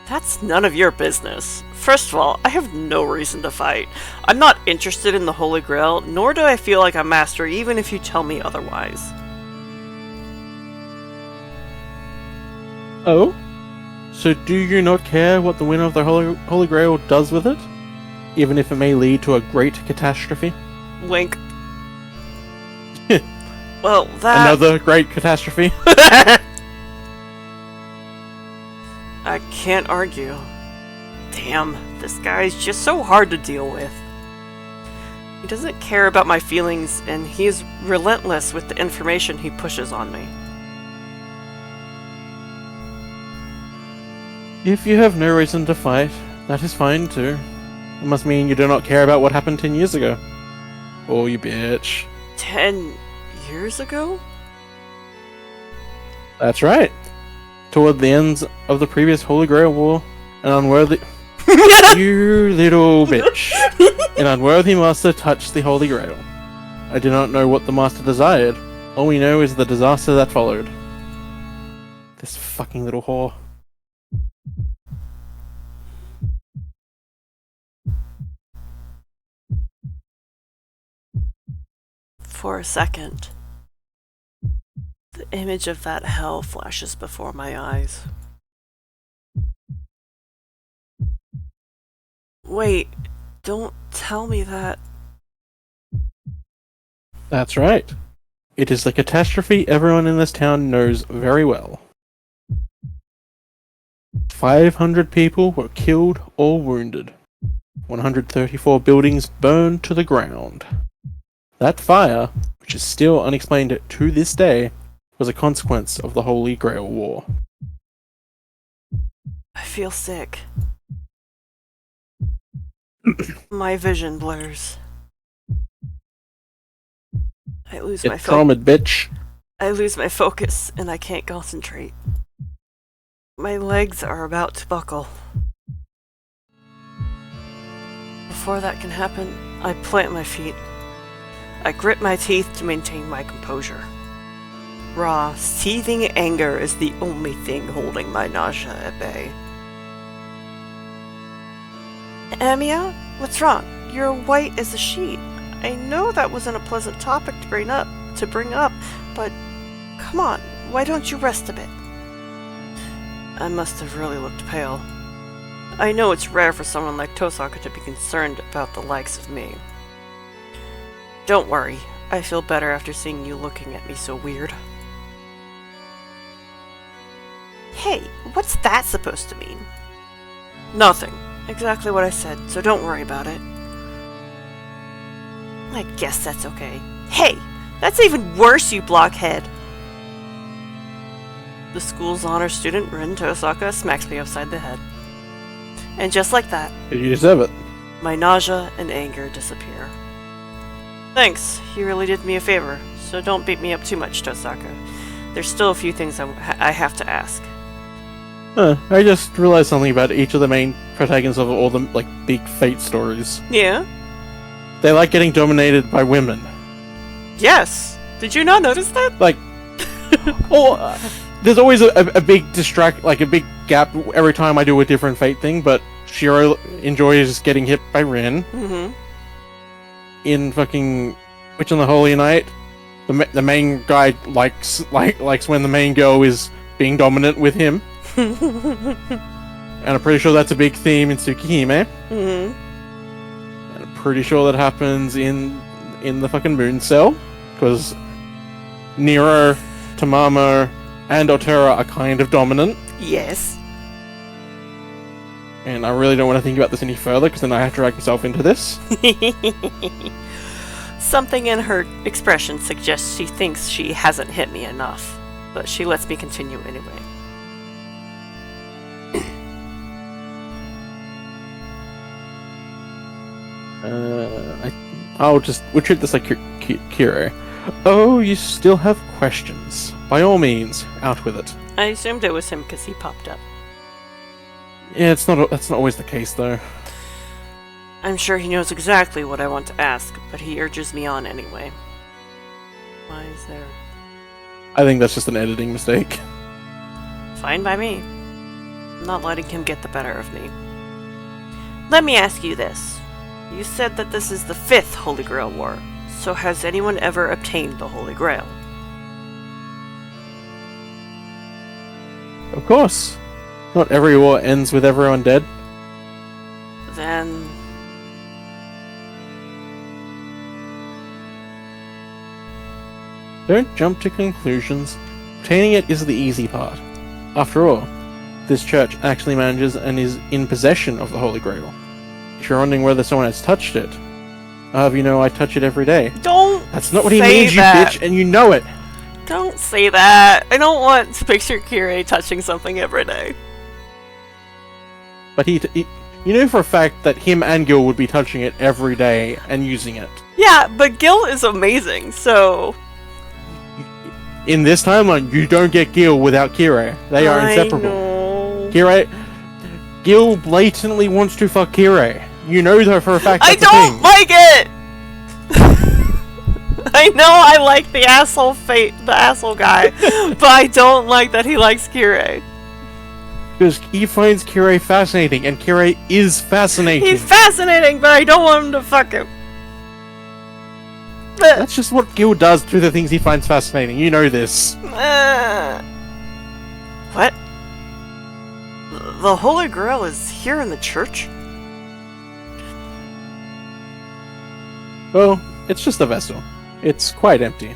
That's none of your business. First of all, I have no reason to fight. I'm not interested in the Holy Grail, nor do I feel like a master even if you tell me otherwise. Oh? So do you not care what the winner of the Holy Grail does with it? Even if it may lead to a great catastrophe? Wink. Well, that... Another great catastrophe? I can't argue. Damn, this guy's just so hard to deal with. He doesn't care about my feelings, and he's relentless with the information he pushes on me. If you have no reason to fight, that is fine too. It must mean you do not care about what happened 10 years ago. Oh, you bitch. 10 years ago? That's right. Toward the ends of the previous Holy Grail War, an unworthy... You little bitch. An unworthy master touched the Holy Grail. I do not know what the master desired. All we know is the disaster that followed. This fucking little whore. For a second, the image of that hell flashes before my eyes. Wait, don't tell me that... That's right. It is the catastrophe everyone in this town knows very well. 500 people were killed or wounded. 134 buildings burned to the ground. That fire, which is still unexplained to this day, was a consequence of the Holy Grail War. I feel sick. My vision blurs. I lose Get my focus. traumatized, bitch. I lose my focus and I can't concentrate. My legs are about to buckle. Before that can happen, I plant my feet. I grit my teeth to maintain my composure. Raw, seething anger is the only thing holding my nausea at bay. Amiya, what's wrong? You're white as a sheet. I know that wasn't a pleasant topic to bring up, to bring up, but come on, why don't you rest a bit? I must have really looked pale. I know it's rare for someone like Tosaka to be concerned about the likes of me. Don't worry, I feel better after seeing you looking at me so weird. Hey, what's that supposed to mean? Nothing. Exactly what I said, so don't worry about it. I guess that's okay. Hey, that's even worse, you blockhead! The school's honor student, Rin Tosaka, smacks me upside the head. And just like that, You deserve it. my nausea and anger disappear. Thanks, you really did me a favor, so don't beat me up too much, Tosaka. There's still a few things I have to ask. I just realized something about each of the main protagonists of all the, like, big fate stories. Yeah? They like getting dominated by women. Yes! Did you not notice that? Like, there's always a big a big gap every time I do a different fate thing, but Shiro enjoys getting hit by Rin. Mm-hmm. In fucking Witch on the Holy Night, the main guy likes when the main girl is being dominant with him. And I'm pretty sure that's a big theme in Tsukihime. Mm-hmm. And I'm pretty sure that happens in the fucking Moon Cell, because Nero, Tamamo, and Otera are kind of dominant. Yes. And I really don't want to think about this any further, because then I have to drag myself into this. Something in her expression suggests she thinks she hasn't hit me enough, but she lets me continue anyway. We'll treat this like Kiro. Oh, you still have questions? By all means, out with it. I assumed it was him because he popped up. Yeah, that's not always the case, though. I'm sure he knows exactly what I want to ask, but he urges me on anyway. Why is there... I think that's just an editing mistake. Fine by me. I'm not letting him get the better of me. Let me ask you this. You said that this is the 5th Holy Grail War, so has anyone ever obtained the Holy Grail? Of course. Not every war ends with everyone dead. Then... Don't jump to conclusions. Obtaining it is the easy part. After all, this church actually manages and is in possession of the Holy Grail. If you're wondering whether someone has touched it, I'll have you know I touch it every day. Don't That's not what he say means, that. you bitch, and you know it! Don't say that. I don't want to picture Kirei touching something every day. But he you know for a fact that him and Gil would be touching it every day and using it. Yeah, but Gil is amazing, so... In this timeline, you don't get Gil without Kirei. They are inseparable. Know. Gil blatantly wants to fuck Kirei. You know though for a fact I that's don't a thing. like it! I know I like the asshole guy, but I don't like that he likes Kirei. Because he finds Kirei fascinating, and Kirei is fascinating. He's fascinating, but I don't want him to fuck him. That's just what Gil does to the things he finds fascinating. You know this. What? The Holy Grail is here in the church? Well, it's just a vessel. It's quite empty.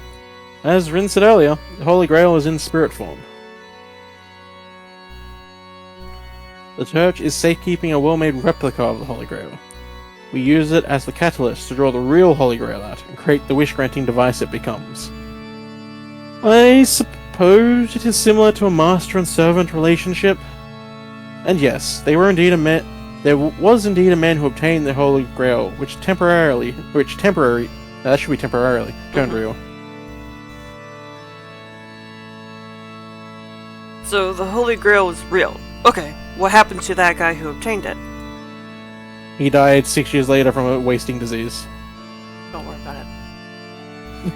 As Rin said earlier, the Holy Grail is in spirit form. The church is safekeeping a well-made replica of the Holy Grail. We use it as the catalyst to draw the real Holy Grail out and create the wish-granting device it becomes. I suppose it is similar to a master and servant relationship. And yes, there was indeed a man who obtained the Holy Grail, that should be temporarily, turned real. So the Holy Grail was real. Okay, what happened to that guy who obtained it? He died 6 years later from a wasting disease. Don't worry about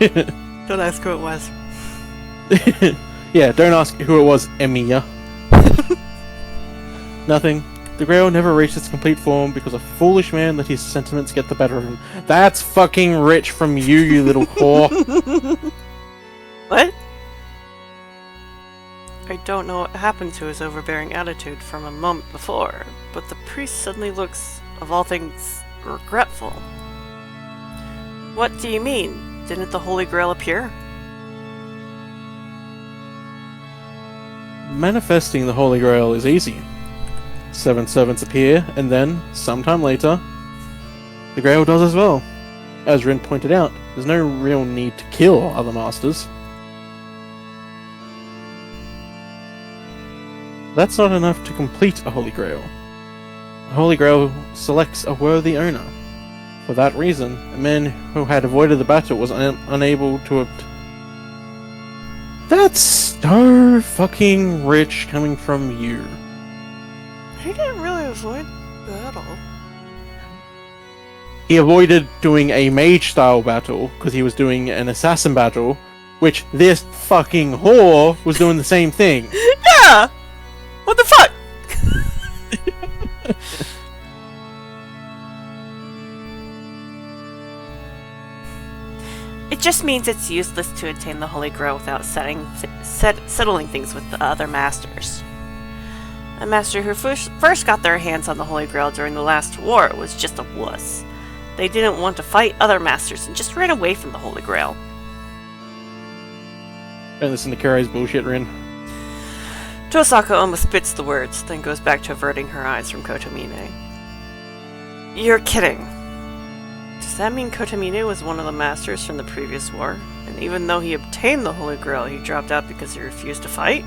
it. Don't ask who it was. Yeah, don't ask who it was, Emiya. Nothing. The Grail never reached its complete form because a foolish man let his sentiments get the better of him. That's fucking rich from you, you little whore. What? I don't know what happened to his overbearing attitude from a moment before, but the priest suddenly looks, of all things, regretful. What do you mean? Didn't the Holy Grail appear? Manifesting the Holy Grail is easy. 7 servants appear, and then, sometime later, the Grail does as well. As Rin pointed out, there's no real need to kill other masters. That's not enough to complete a Holy Grail. The Holy Grail selects a worthy owner. For that reason, a man who had avoided the battle was unable to That's so fucking rich coming from you. He didn't really avoid battle. He avoided doing a mage-style battle because he was doing an assassin battle, which this fucking whore was doing the same thing. Yeah! What the fuck? It just means it's useless to attain the Holy Grail without settling things with the other masters. A master who first got their hands on the Holy Grail during the last war was just a wuss. They didn't want to fight other masters and just ran away from the Holy Grail. Don't listen to Karai's bullshit, Rin. Tosaka almost spits the words, then goes back to averting her eyes from Kotomine. You're kidding. Does that mean Kotomine was one of the masters from the previous war? And even though he obtained the Holy Grail, he dropped out because he refused to fight?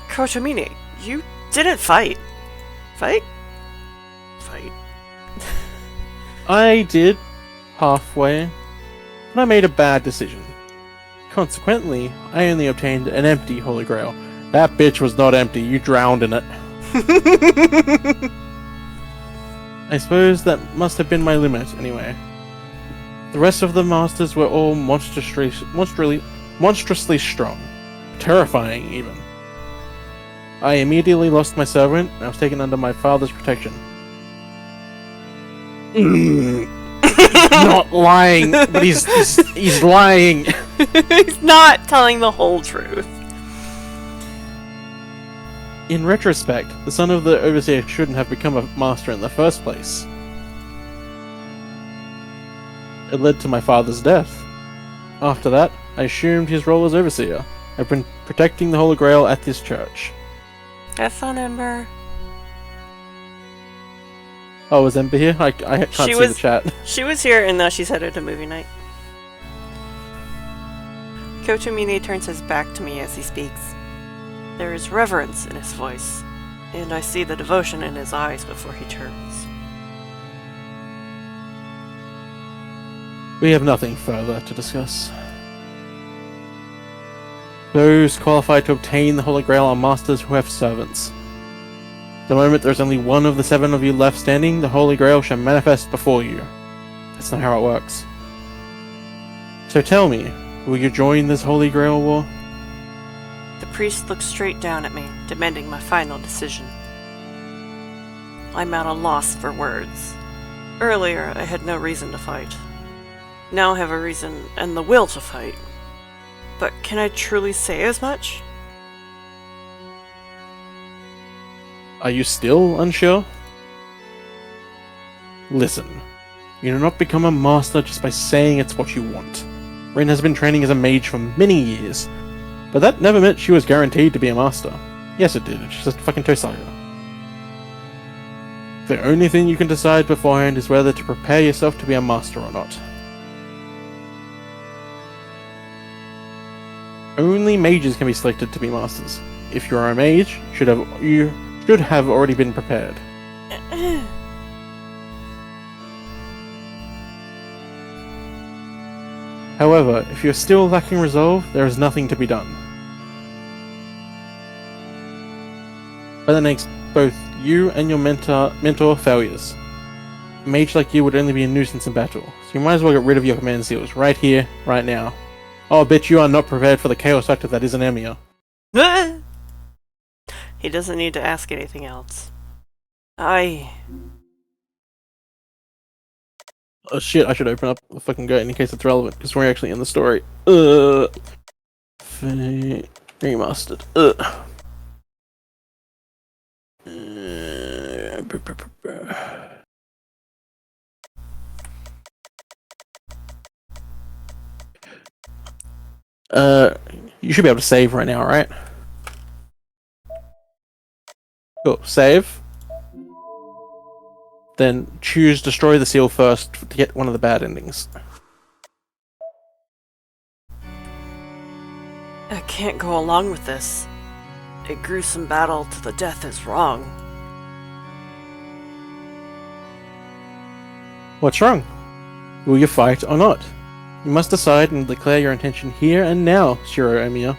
Kotomine, you didn't fight. Fight? I did, halfway, but I made a bad decision. Consequently, I only obtained an empty Holy Grail. That bitch was not empty, you drowned in it. I suppose that must have been my limit, anyway. The rest of the masters were all monstrously strong. Terrifying, even. I immediately lost my servant, and I was taken under my father's protection. He's not lying, but he's lying. He's not telling the whole truth. In retrospect, the son of the overseer shouldn't have become a master in the first place. It led to my father's death. After that, I assumed his role as overseer. I've been protecting the Holy Grail at this church. Have fun, Ember. Oh, is Ember here? I can't see the chat. She was here, and now she's headed to movie night. Kotomine turns his back to me as he speaks. There is reverence in his voice, and I see the devotion in his eyes before he turns. We have nothing further to discuss. Those qualified to obtain the Holy Grail are masters who have servants. The moment there is only one of the 7 of you left standing, the Holy Grail shall manifest before you. That's not how it works. So tell me, will you join this Holy Grail war? The priest looks straight down at me, demanding my final decision. I'm at a loss for words. Earlier, I had no reason to fight. Now I have a reason and the will to fight. But can I truly say as much? Are you still unsure? Listen, you do not become a master just by saying it's what you want. Rin has been training as a mage for many years, but that never meant she was guaranteed to be a master. Yes it did, she's just fucking Tosaka. The only thing you can decide beforehand is whether to prepare yourself to be a master or not. Only mages can be selected to be masters. If you are a mage, you should have already been prepared. However, if you're still lacking resolve, there is nothing to be done. But that makes both you and your mentor failures. A mage like you would only be a nuisance in battle, so you might as well get rid of your command seals right here, right now. Oh, I bet you are not prepared for the chaos factor that is an Emiya. He doesn't need to ask anything else. Oh shit, I should open up the fucking gate in case it's relevant, because we're actually in the story. Remastered. You should be able to save right now, right? Cool, save. Then choose destroy the seal first to get one of the bad endings. I can't go along with this. A gruesome battle to the death is wrong. What's wrong? Will you fight or not? You must decide and declare your intention here and now, Shiro Emiya.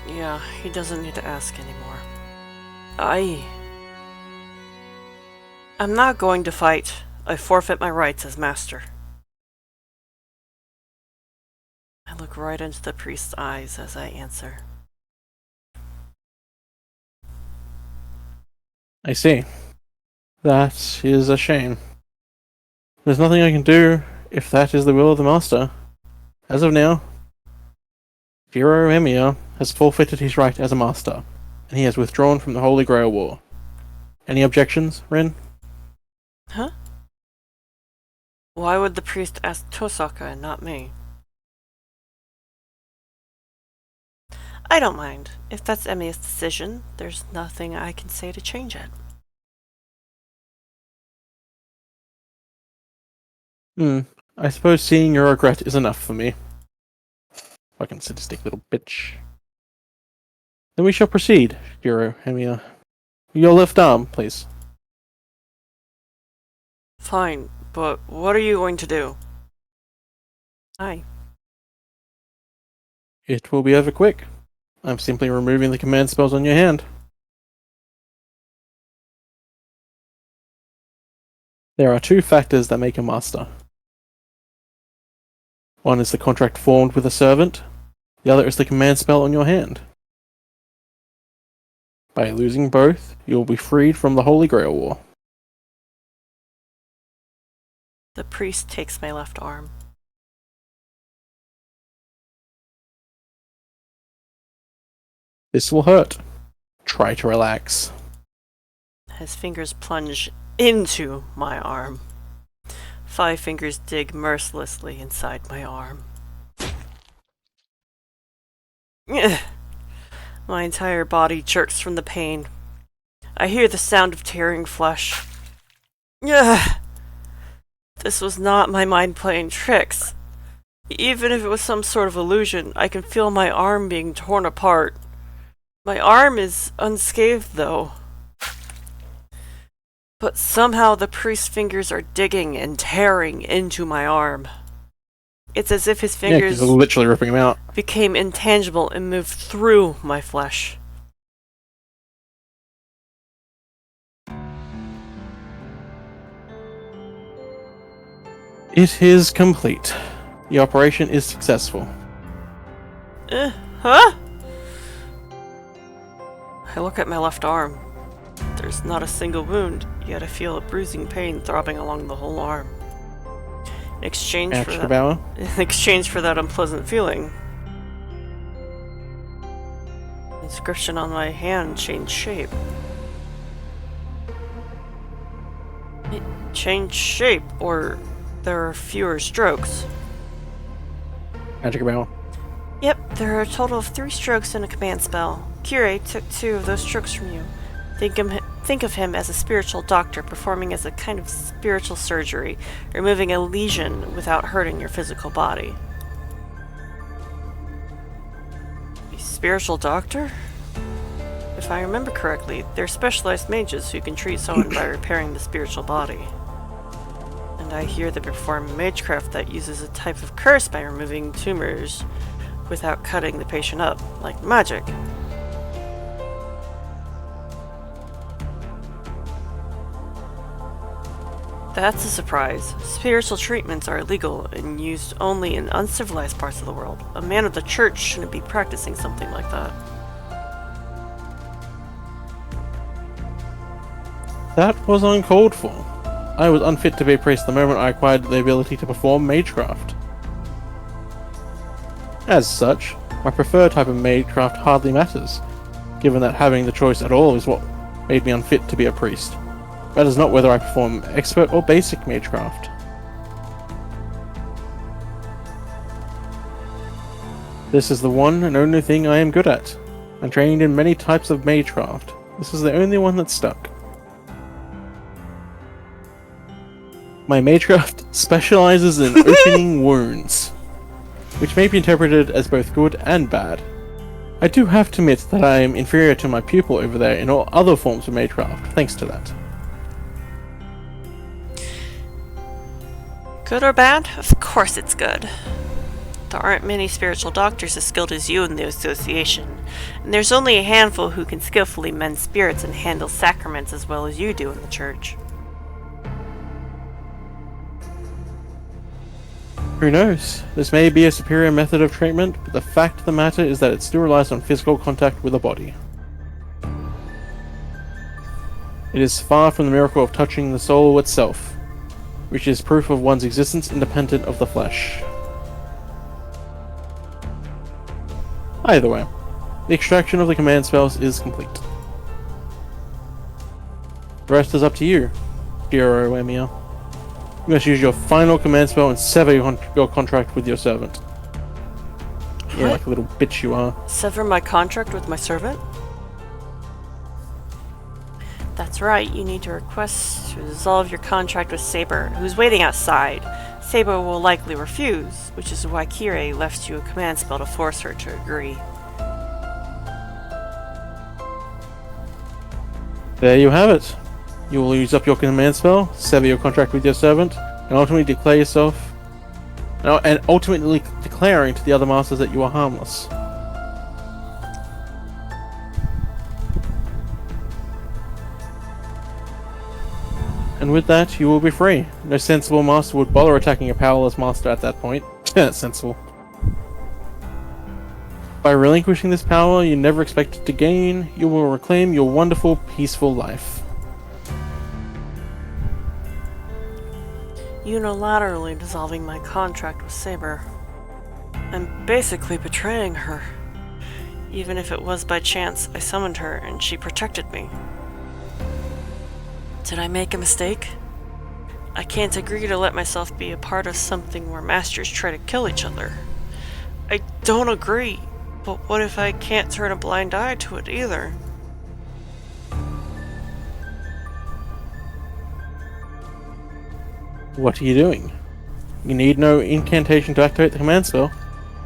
Yeah, he doesn't need to ask anymore. I'm not going to fight. I forfeit my rights as master. I look right into the priest's eyes as I answer. I see. That is a shame. There's nothing I can do if that is the will of the master. As of now, Shiro Emiya has forfeited his right as a master, and he has withdrawn from the Holy Grail War. Any objections, Rin? Huh? Why would the priest ask Tosaka and not me? I don't mind. If that's Emiya's decision, there's nothing I can say to change it. I suppose seeing your regret is enough for me. Fucking sadistic little bitch. Then we shall proceed, Shiro Emiya. Your left arm, please. Fine, but what are you going to do? Aye. It will be over quick. I'm simply removing the command spells on your hand. There are two factors that make a master. One is the contract formed with a servant, the other is the command spell on your hand. By losing both, you will be freed from the Holy Grail War. The priest takes my left arm. This will hurt. Try to relax. His fingers plunge into my arm. 5 fingers dig mercilessly inside my arm. My entire body jerks from the pain. I hear the sound of tearing flesh. This was not my mind playing tricks. Even if it was some sort of illusion, I can feel my arm being torn apart. My arm is unscathed, though. But somehow the priest's fingers are digging and tearing into my arm. It's as if his fingers literally ripping him out. Became intangible and moved through my flesh. It is complete. The operation is successful. Huh? I look at my left arm. There's not a single wound, yet I feel a bruising pain throbbing along the whole arm. In exchange for that unpleasant feeling, the inscription on my hand changed shape. It changed shape, or there are fewer strokes. Magic Bow. Yep, there are a total of 3 strokes in a command spell. Kure took 2 of those strokes from you. Think of him as a spiritual doctor performing as a kind of spiritual surgery, removing a lesion without hurting your physical body. A spiritual doctor? If I remember correctly, they're specialized mages who can treat someone by repairing the spiritual body. And I hear they perform magecraft that uses a type of curse by removing tumors without cutting the patient up, like magic. That's a surprise. Spiritual treatments are illegal and used only in uncivilized parts of the world. A man of the church shouldn't be practicing something like that. That was uncalled for. I was unfit to be a priest the moment I acquired the ability to perform magecraft. As such, my preferred type of magecraft hardly matters, given that having the choice at all is what made me unfit to be a priest. It matters not whether I perform expert or basic magecraft. This is the one and only thing I am good at. I'm trained in many types of magecraft. This is the only one that stuck. My magecraft specializes in opening wounds, which may be interpreted as both good and bad. I do have to admit that I am inferior to my pupil over there in all other forms of magecraft, thanks to that. Good or bad? Of course it's good. There aren't many spiritual doctors as skilled as you in the association, and there's only a handful who can skillfully mend spirits and handle sacraments as well as you do in the church. Who knows? This may be a superior method of treatment, but the fact of the matter is that it still relies on physical contact with the body. It is far from the miracle of touching the soul itself, which is proof of one's existence independent of the flesh. Either way, the extraction of the command spells is complete. The rest is up to you, Shiro Emiya. You must use your final command spell and sever your contract with your servant. Yeah, like a little bitch you are. Sever my contract with my servant? That's right, you need to request to dissolve your contract with Saber, who's waiting outside. Saber will likely refuse, which is why Kirei left you a command spell to force her to agree. There you have it. You will use up your command spell, sever your contract with your servant, and ultimately declare yourself, and ultimately declaring to the other masters that you are harmless. And with that, you will be free. No sensible master would bother attacking a powerless master at that point. Sensible. By relinquishing this power you never expected to gain, you will reclaim your wonderful, peaceful life. Unilaterally dissolving my contract with Saber. I'm basically betraying her. Even if it was by chance, I summoned her and she protected me. Did I make a mistake? I can't agree to let myself be a part of something where masters try to kill each other. I don't agree, but what if I can't turn a blind eye to it either? What are you doing? You need no incantation to activate the command spell.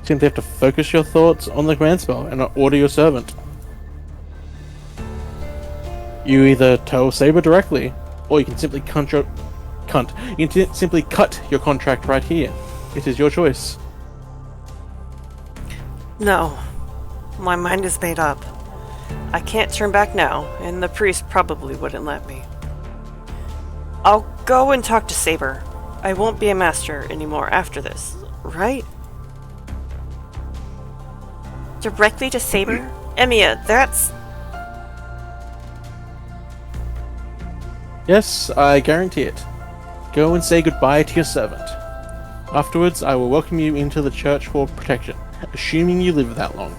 You simply have to focus your thoughts on the command spell and order your servant. You either tell Saber directly, or you can simply simply cut your contract right here. It is your choice. No. My mind is made up. I can't turn back now, and the priest probably wouldn't let me. I'll go and talk to Saber. I won't be a master anymore after this, right? Directly to Saber? Emiya, that's... Yes, I guarantee it. Go and say goodbye to your servant. Afterwards, I will welcome you into the church for protection, assuming you live that long.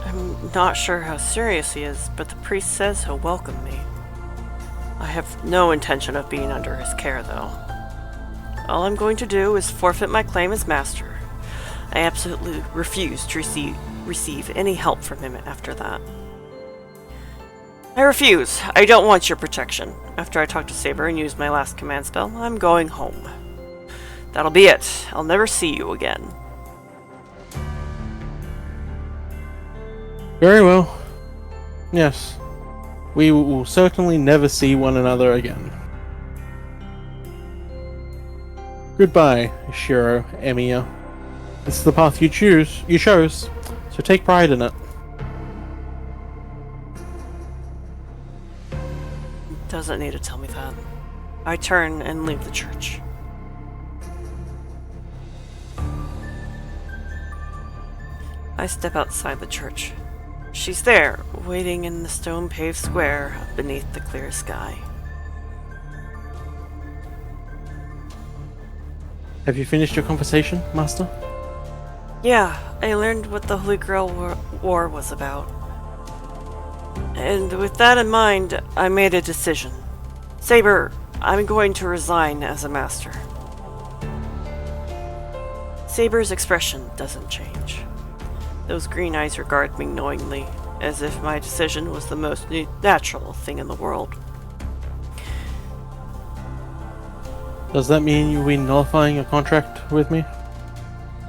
I'm not sure how serious he is, but the priest says he'll welcome me. I have no intention of being under his care, though. All I'm going to do is forfeit my claim as master. I absolutely refuse to receive any help from him after that. I refuse. I don't want your protection. After I talk to Saber and use my last command spell, I'm going home. That'll be it. I'll never see you again. Very well. Yes. We will certainly never see one another again. Goodbye, Shiro Emiya. This is the path you chose, so take pride in it. Doesn't need to tell me that. I turn and leave the church. I step outside the church. She's there, waiting in the stone-paved square beneath the clear sky. Have you finished your conversation, Master? Yeah, I learned what the Holy Grail War was about. And with that in mind, I made a decision. Saber, I'm going to resign as a master. Saber's expression doesn't change. Those green eyes regard me knowingly, as if my decision was the most natural thing in the world. Does that mean you'll be nullifying a contract with me?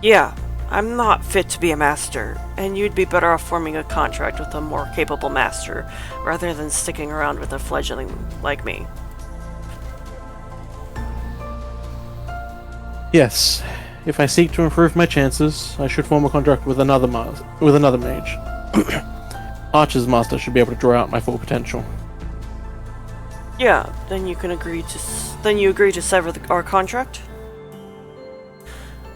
Yeah, I'm not fit to be a master, and you'd be better off forming a contract with a more capable master, rather than sticking around with a fledgling like me. Yes. If I seek to improve my chances, I should form a contract with another mage. Archer's master should be able to draw out my full potential. Yeah, then you agree to sever our contract?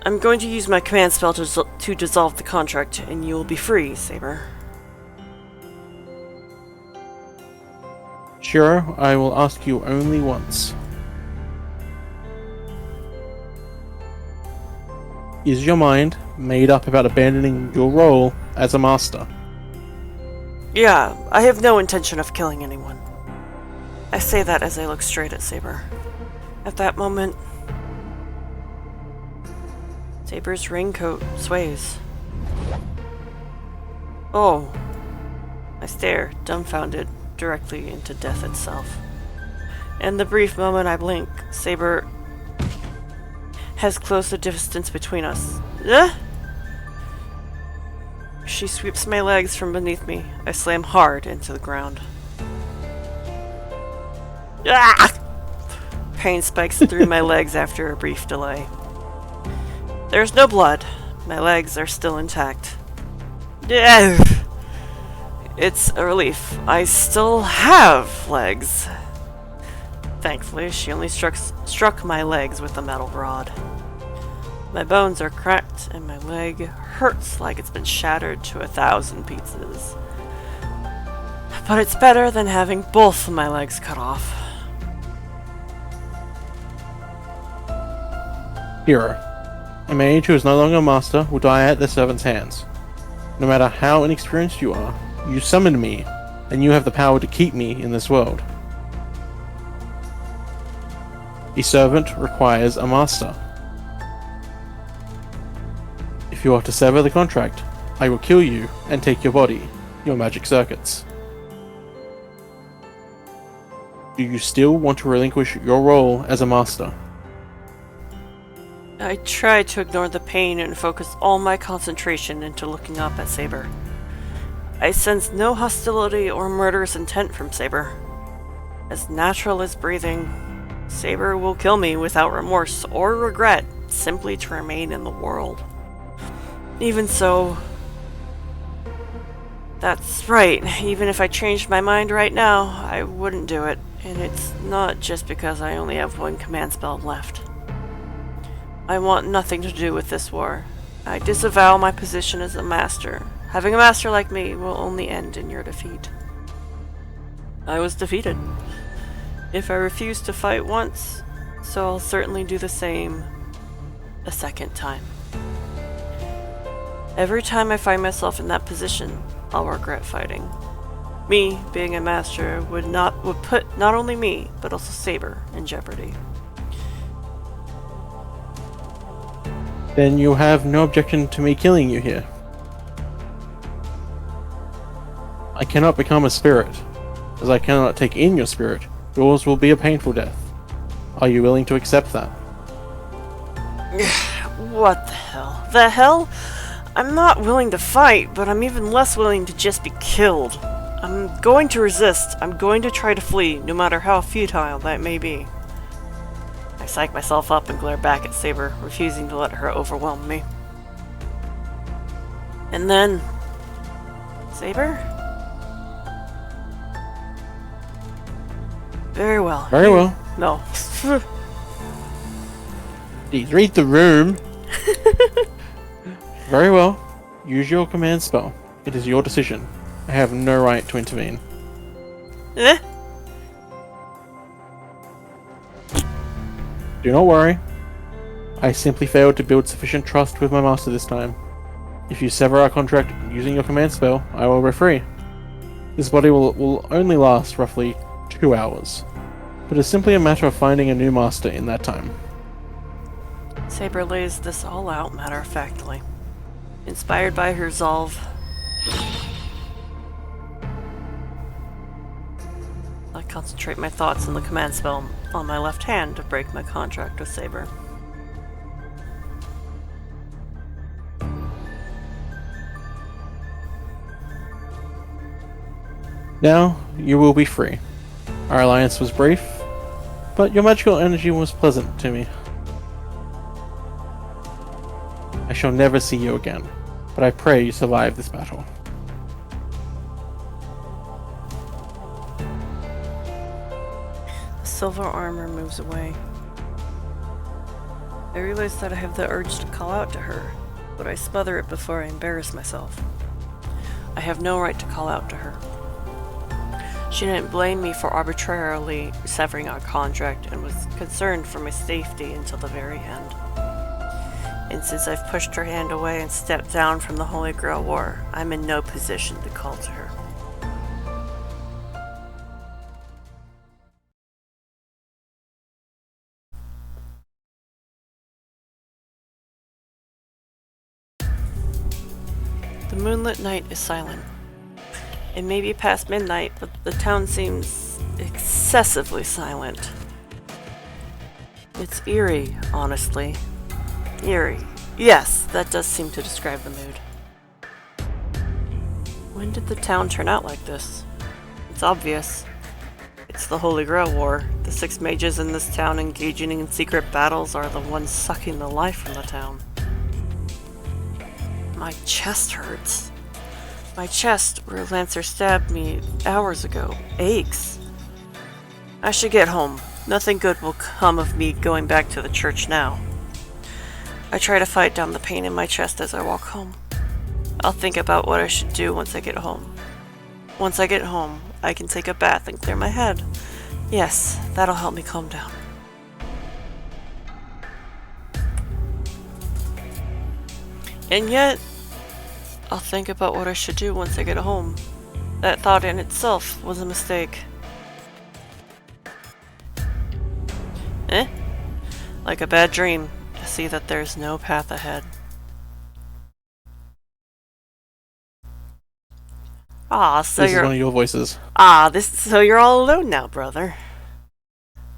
I'm going to use my command spell to dissolve the contract, and you will be free, Saber. Shiro, I will ask you only once. Is your mind made up about abandoning your role as a master? Yeah, I have no intention of killing anyone. I say that as I look straight at Saber. At that moment, Saber's raincoat sways. Oh. I stare, dumbfounded, directly into death itself. In the brief moment I blink, Saber has closed the distance between us. She sweeps my legs from beneath me. I slam hard into the ground. Ah! Pain spikes through my legs after a brief delay. There's no blood. My legs are still intact. It's a relief. I still have legs. Thankfully, she only struck my legs with a metal rod. My bones are cracked, and my leg hurts like it's been shattered to 1,000 pieces. But it's better than having both of my legs cut off. Hero. A mage who is no longer a master will die at their servant's hands. No matter how inexperienced you are, you summoned me, and you have the power to keep me in this world. A servant requires a master. If you are to sever the contract, I will kill you and take your body, your magic circuits. Do you still want to relinquish your role as a master? I try to ignore the pain and focus all my concentration into looking up at Saber. I sense no hostility or murderous intent from Saber. As natural as breathing, Saber will kill me without remorse or regret, simply to remain in the world. Even so, that's right. Even if I changed my mind right now, I wouldn't do it. And it's not just because I only have one command spell left. I want nothing to do with this war. I disavow my position as a master. Having a master like me will only end in your defeat. I was defeated. If I refuse to fight once, so I'll certainly do the same a second time. Every time I find myself in that position, I'll regret fighting. Me, being a master, would put not only me, but also Saber in jeopardy. Then you have no objection to me killing you here. I cannot become a spirit. As I cannot take in your spirit, yours will be a painful death. Are you willing to accept that? What the hell? The hell? I'm not willing to fight, but I'm even less willing to just be killed. I'm going to resist. I'm going to try to flee, no matter how futile that may be. I psych myself up and glare back at Saber, refusing to let her overwhelm me. And then... Saber? Very well. Very well. No. Please read the room. Very well. Use your command spell. It is your decision. I have no right to intervene. Eh? Do not worry. I simply failed to build sufficient trust with my master this time. If you sever our contract using your command spell, I will be free. This body will only last roughly 2 hours, but it's simply a matter of finding a new master in that time. Saber lays this all out matter-of-factly. Inspired by her resolve, I concentrate my thoughts on the command spell on my left hand to break my contract with Saber. Now, you will be free. Our alliance was brief, but your magical energy was pleasant to me. I shall never see you again, but I pray you survive this battle. The silver armor moves away. I realize that I have the urge to call out to her, but I smother it before I embarrass myself. I have no right to call out to her. She didn't blame me for arbitrarily severing our contract and was concerned for my safety until the very end. And since I've pushed her hand away and stepped down from the Holy Grail War, I'm in no position to call to her. The moonlit night is silent. It may be past midnight, but the town seems excessively silent. It's eerie, honestly. Eerie. Yes, that does seem to describe the mood. When did the town turn out like this? It's obvious. It's the Holy Grail War. The 6 mages in this town engaging in secret battles are the ones sucking the life from the town. My chest hurts. My chest, where Lancer stabbed me hours ago, aches. I should get home. Nothing good will come of me going back to the church now. I try to fight down the pain in my chest as I walk home. I'll think about what I should do once I get home. Once I get home, I can take a bath and clear my head. Yes, that'll help me calm down. And yet, I'll think about what I should do once I get home. That thought in itself was a mistake. Like a bad dream, to see that there's no path ahead. So this you're is one of your voices. So you're all alone now, brother.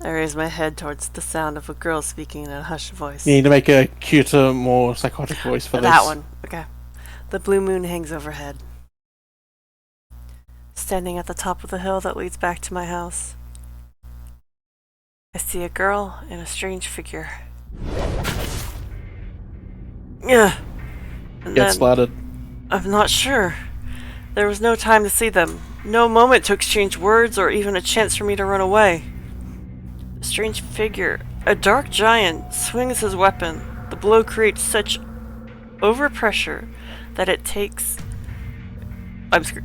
I raise my head towards the sound of a girl speaking in a hushed voice. You need to make a cuter, more psychotic voice for this. That one, okay. The blue moon hangs overhead. Standing at the top of the hill that leads back to my house, I see a girl and a strange figure. Yeah. Get splattered. I'm not sure. There was no time to see them. No moment to exchange words or even a chance for me to run away. The strange figure, a dark giant, swings his weapon. The blow creates such overpressure that it takes...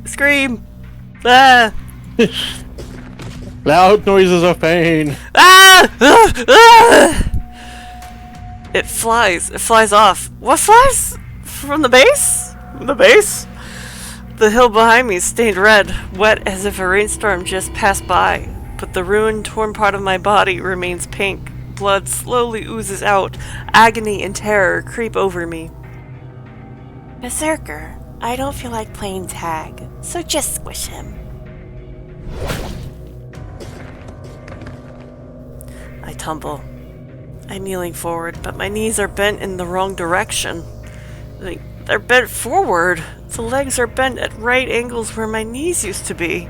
Scream! Ah! Loud noises of pain. Ah! Ah! It flies. It flies off. What flies? From the base? The base? The hill behind me is stained red, wet as if a rainstorm just passed by. But the ruined, torn part of my body remains pink. Blood slowly oozes out. Agony and terror creep over me. Berserker, I don't feel like playing tag, so just squish him. I tumble. I'm kneeling forward, but my knees are bent in the wrong direction. They're bent forward. The legs are bent at right angles where my knees used to be.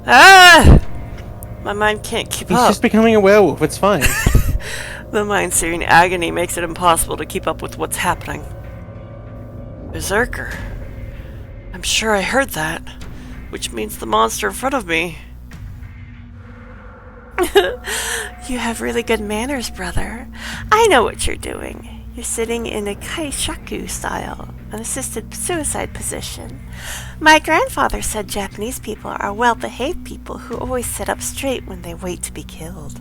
Ah! My mind can't keep up. He's just becoming a werewolf, it's fine. The mind-searing agony makes it impossible to keep up with what's happening. Berserker. I'm sure I heard that, which means the monster in front of me. You have really good manners, brother. I know what you're doing. You're sitting in a kaishaku style, an assisted suicide position. My grandfather said Japanese people are well-behaved people who always sit up straight when they wait to be killed.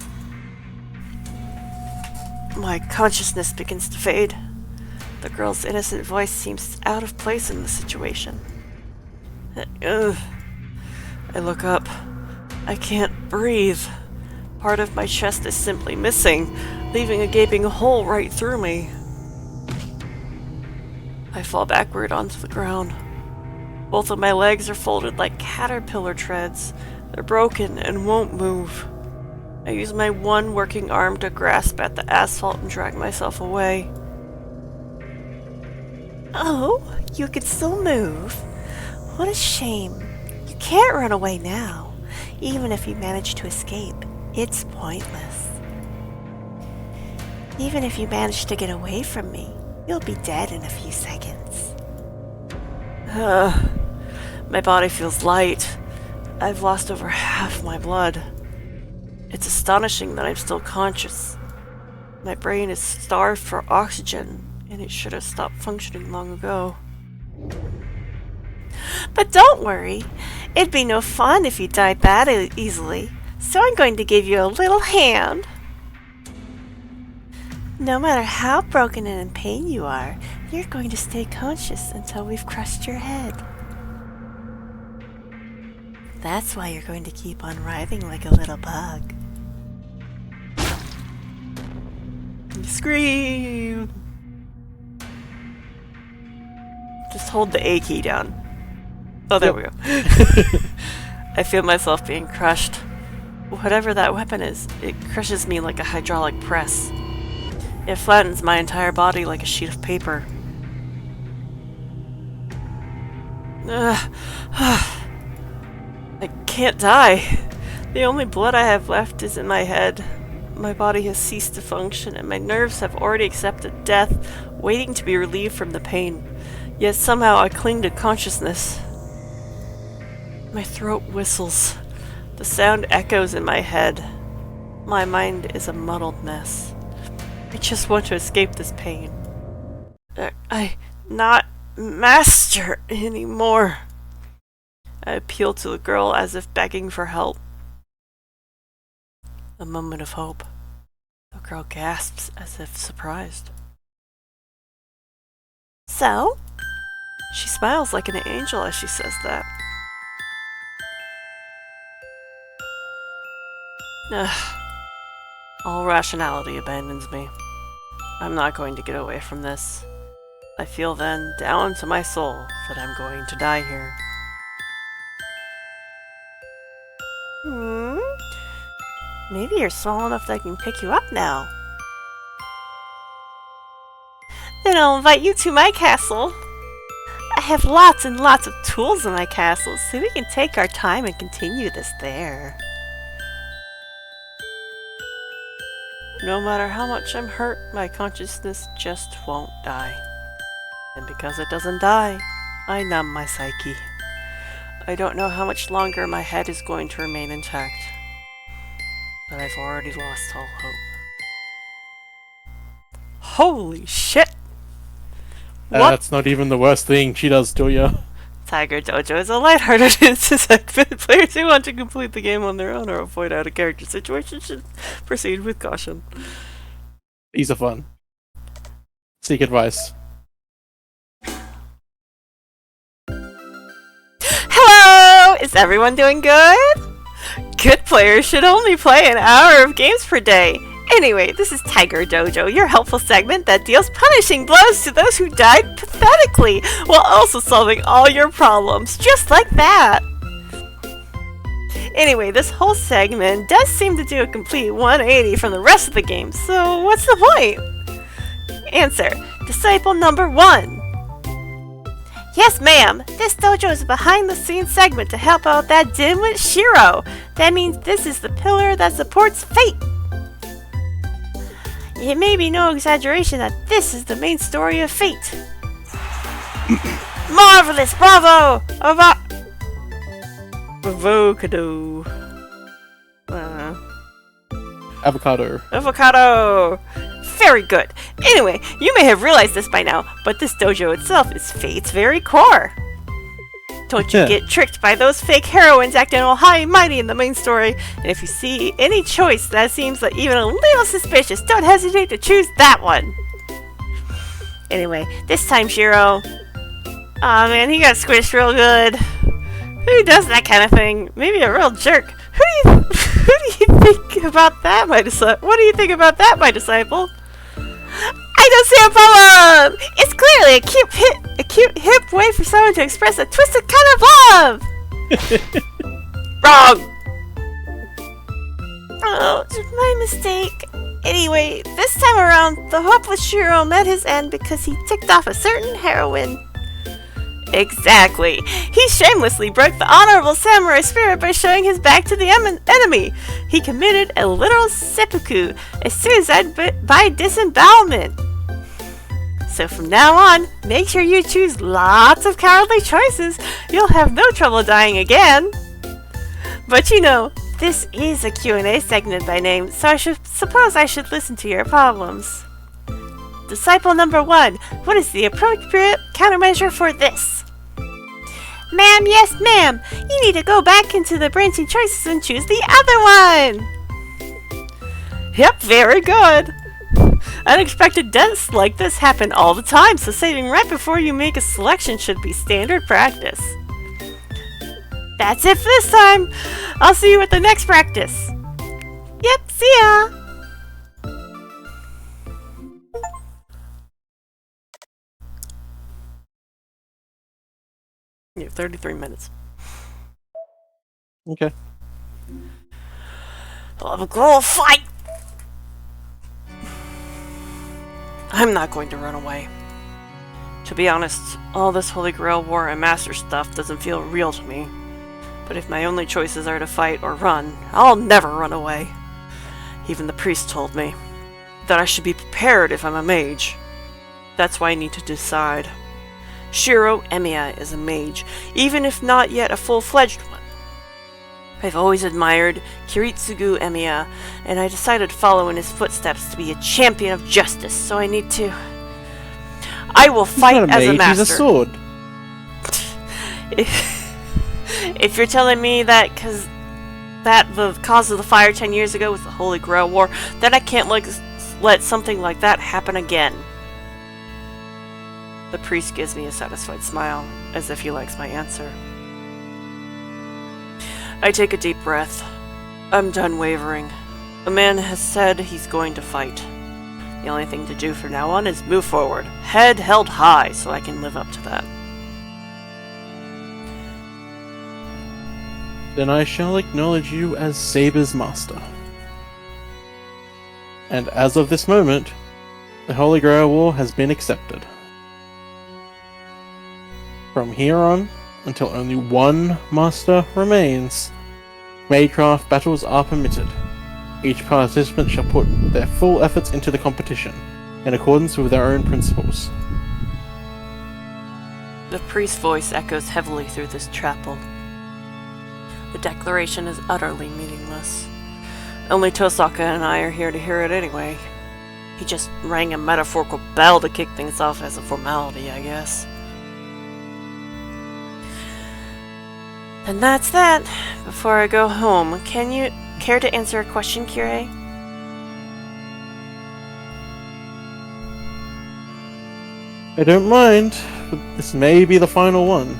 my consciousness begins to fade. The girl's innocent voice seems out of place in the situation. Ugh. I look up. I can't breathe. Part of my chest is simply missing, leaving a gaping hole right through me. I fall backward onto the ground. Both of my legs are folded like caterpillar treads. They're broken and won't move. I use my one working arm to grasp at the asphalt and drag myself away. Oh, you could still move. What a shame. You can't run away now. Even if you manage to escape, it's pointless. Even if you manage to get away from me, you'll be dead in a few seconds. My body feels light. I've lost over half my blood. It's astonishing that I'm still conscious. My brain is starved for oxygen, and it should have stopped functioning long ago. But don't worry, it'd be no fun if you died that easily, so I'm going to give you a little hand. No matter how broken and in pain you are, you're going to stay conscious until we've crushed your head. That's why you're going to keep on writhing like a little bug. Scream! Just hold the A key down. Oh, there we go. I feel myself being crushed. Whatever that weapon is, it crushes me like a hydraulic press. It flattens my entire body like a sheet of paper. I can't die. The only blood I have left is in my head. My body has ceased to function, and my nerves have already accepted death, waiting to be relieved from the pain. Yet somehow I cling to consciousness. My throat whistles. The sound echoes in my head. My mind is a muddled mess. I just want to escape this pain. I'm not master anymore. I appeal to the girl as if begging for help. A moment of hope. The girl gasps as if surprised. So? She smiles like an angel as she says that. All rationality abandons me. I'm not going to get away from this. I feel then, down to my soul, that I'm going to die here. Maybe you're small enough that I can pick you up now. Then I'll invite you to my castle. I have lots and lots of tools in my castle, so we can take our time and continue this there. No matter how much I'm hurt, my consciousness just won't die. And because it doesn't die, I numb my psyche. I don't know how much longer my head is going to remain intact. But I've already lost all hope. Holy shit! What? That's not even the worst thing she does to you. Tiger Dojo is a lighthearted segment. Players who want to complete the game on their own or avoid out-of-character situations should proceed with caution. These are fun. Seek advice. Hello! Is everyone doing good? Good players should only play an hour of games per day. Anyway, this is Tiger Dojo, your helpful segment that deals punishing blows to those who died pathetically, while also solving all your problems, just like that. Anyway, this whole segment does seem to do a complete 180 from the rest of the game, so what's the point? Answer: Disciple number 1. Yes, ma'am. This dojo is a behind-the-scenes segment to help out that dimwit Shiro. That means this is the pillar that supports Fate. It may be no exaggeration that this is the main story of Fate. Marvelous! Bravo! Avocado. Avocado. Avocado! Very good. Anyway, you may have realized this by now, but this dojo itself is Fate's very core. Don't you get tricked by those fake heroines acting all high and mighty in the main story. And if you see any choice that seems like even a little suspicious, don't hesitate to choose that one. Anyway, this time Shiro. Aw man, he got squished real good. Who does that kind of thing? Maybe a real jerk. Who do you think about that, my disciple? What do you think about that, my disciple? I don't see a problem! It's clearly a cute, hip way for someone to express a twisted kind of love! Wrong! Oh, it's my mistake. Anyway, this time around, the hopeless Shiro met his end because he ticked off a certain heroine. Exactly. He shamelessly broke the honorable samurai spirit by showing his back to the enemy. He committed a literal seppuku, a suicide by disembowelment. So from now on, make sure you choose lots of cowardly choices. You'll have no trouble dying again. But you know, this is a Q&A segment by name, so I suppose I should listen to your problems. Disciple number 1, what is the appropriate countermeasure for this? Ma'am, yes ma'am, you need to go back into the branching choices and choose the other one. Yep, very good. Unexpected deaths like this happen all the time, so saving right before you make a selection should be standard practice. That's it for this time. I'll see you at the next practice. Yep, see ya. You have 33 minutes. Okay. I'll have a girl fight! I'm not going to run away. To be honest, all this Holy Grail War and Master stuff doesn't feel real to me. But if my only choices are to fight or run, I'll never run away. Even the priest told me that I should be prepared if I'm a mage. That's why I need to decide. Shiro Emiya is a mage, even if not yet a full-fledged one. I've always admired Kiritsugu Emiya, and I decided to follow in his footsteps to be a champion of justice, so I need to... I will fight as a master. He's a sword. If you're telling me that the cause of the fire 10 years ago was the Holy Grail War, then I can't let something like that happen again. The priest gives me a satisfied smile, as if he likes my answer. I take a deep breath. I'm done wavering. The man has said he's going to fight. The only thing to do from now on is move forward, head held high, so I can live up to that. Then I shall acknowledge you as Saber's master. And as of this moment, the Holy Grail War has been accepted. From here on, until only one master remains, Magecraft battles are permitted. Each participant shall put their full efforts into the competition, in accordance with their own principles. The priest's voice echoes heavily through this chapel. The declaration is utterly meaningless. Only Tosaka and I are here to hear it anyway. He just rang a metaphorical bell to kick things off as a formality, I guess. And that's that. Before I go home, can you care to answer a question, Kyrie? I don't mind, but this may be the final one,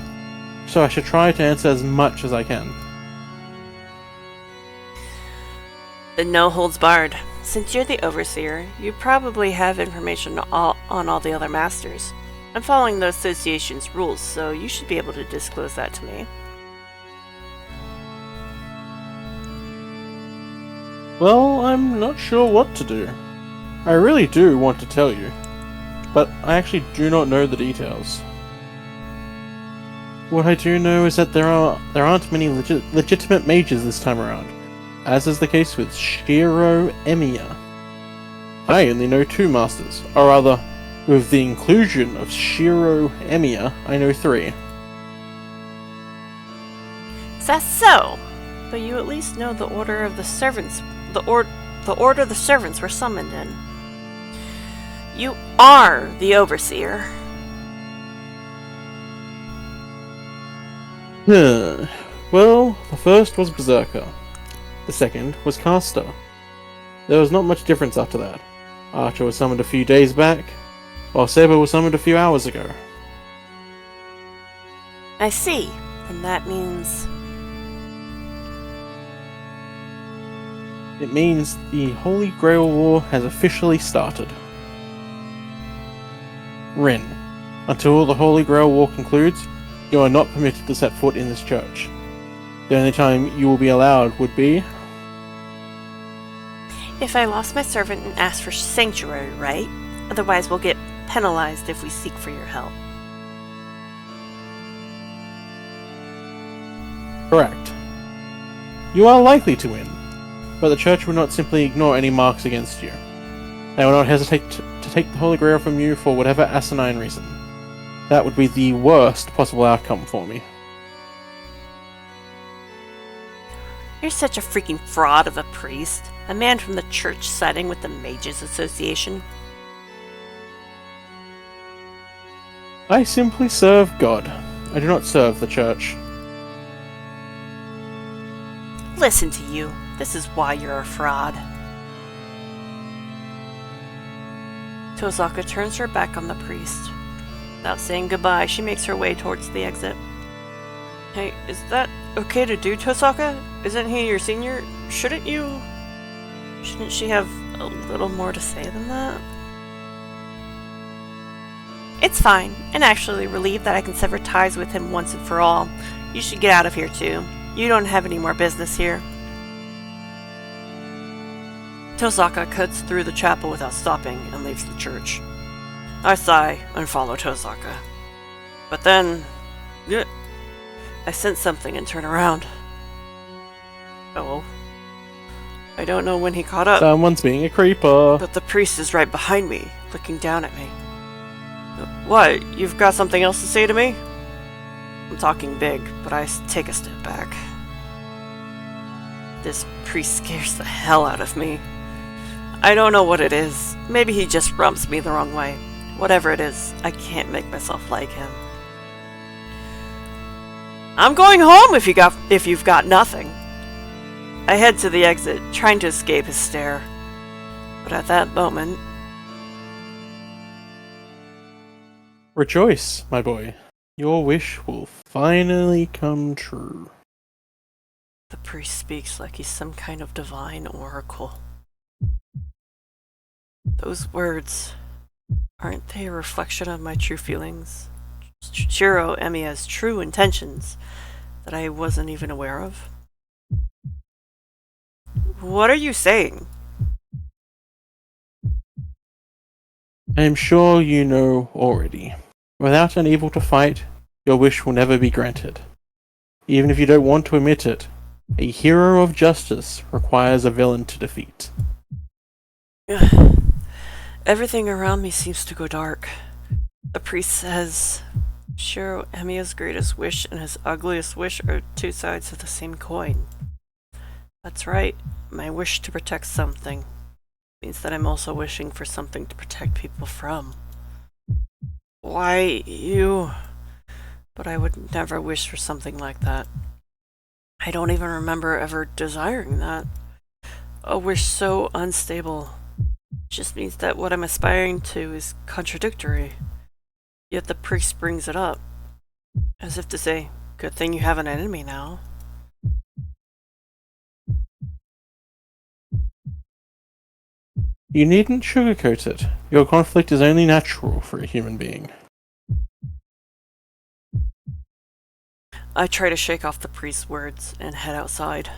so I should try to answer as much as I can. Then no holds barred. Since you're the Overseer, you probably have information on all the other Masters. I'm following the Association's rules, so you should be able to disclose that to me. Well, I'm not sure what to do. I really do want to tell you, but I actually do not know the details. What I do know is that there aren't many legitimate mages this time around, as is the case with Shiro Emiya. I only know 2 masters, or rather, with the inclusion of Shiro Emiya, I know 3. That's so, but you at least know the order of the servants. The order the servants were summoned in. You are the Overseer. Well, the first was Berserker. The second was Caster. There was not much difference after that. Archer was summoned a few days back, while Saber was summoned a few hours ago. I see. And that means... It means the Holy Grail War has officially started. Rin, until the Holy Grail War concludes, you are not permitted to set foot in this church. The only time you will be allowed would be... if I lost my servant and asked for sanctuary, right? Otherwise we'll get penalized if we seek for your help. Correct. You are likely to win, but the church will not simply ignore any marks against you. They will not hesitate to take the Holy Grail from you for whatever asinine reason. That would be the worst possible outcome for me. You're such a freaking fraud of a priest. A man from the church siding with the Mages Association. I simply serve God. I do not serve the church. Listen to you. This is why you're a fraud. Tozaka turns her back on the priest. Without saying goodbye, she makes her way towards the exit. Hey, is that okay to do, Tosaka? Isn't he your senior? Shouldn't she have a little more to say than that? It's fine. I'm actually relieved that I can sever ties with him once and for all. You should get out of here too. You don't have any more business here. Tosaka cuts through the chapel without stopping and leaves the church. I sigh and follow Tosaka. But then... I sense something and turn around. Oh. I don't know when he caught up. Someone's being a creeper. But the priest is right behind me, looking down at me. What? You've got something else to say to me? I'm talking big, but I take a step back. This priest scares the hell out of me. I don't know what it is. Maybe he just rubs me the wrong way. Whatever it is, I can't make myself like him. I'm going home if you've got nothing. I head to the exit, trying to escape his stare. But at that moment... Rejoice, my boy. Your wish will finally come true. The priest speaks like he's some kind of divine oracle. Those words, aren't they a reflection of my true feelings? Shiro Emiya's true intentions that I wasn't even aware of? What are you saying? I am sure you know already. Without an evil to fight, your wish will never be granted. Even if you don't want to admit it, a hero of justice requires a villain to defeat. Everything around me seems to go dark. The priest says, Shiro Emiya's greatest wish and his ugliest wish are two sides of the same coin. That's right. My wish to protect something means that I'm also wishing for something to protect people from. Why, you... But I would never wish for something like that. I don't even remember ever desiring that. A wish so unstable just means that what I'm aspiring to is contradictory. Yet the priest brings it up, as if to say, good thing you have an enemy now. You needn't sugarcoat it. Your conflict is only natural for a human being. I try to shake off the priest's words and head outside.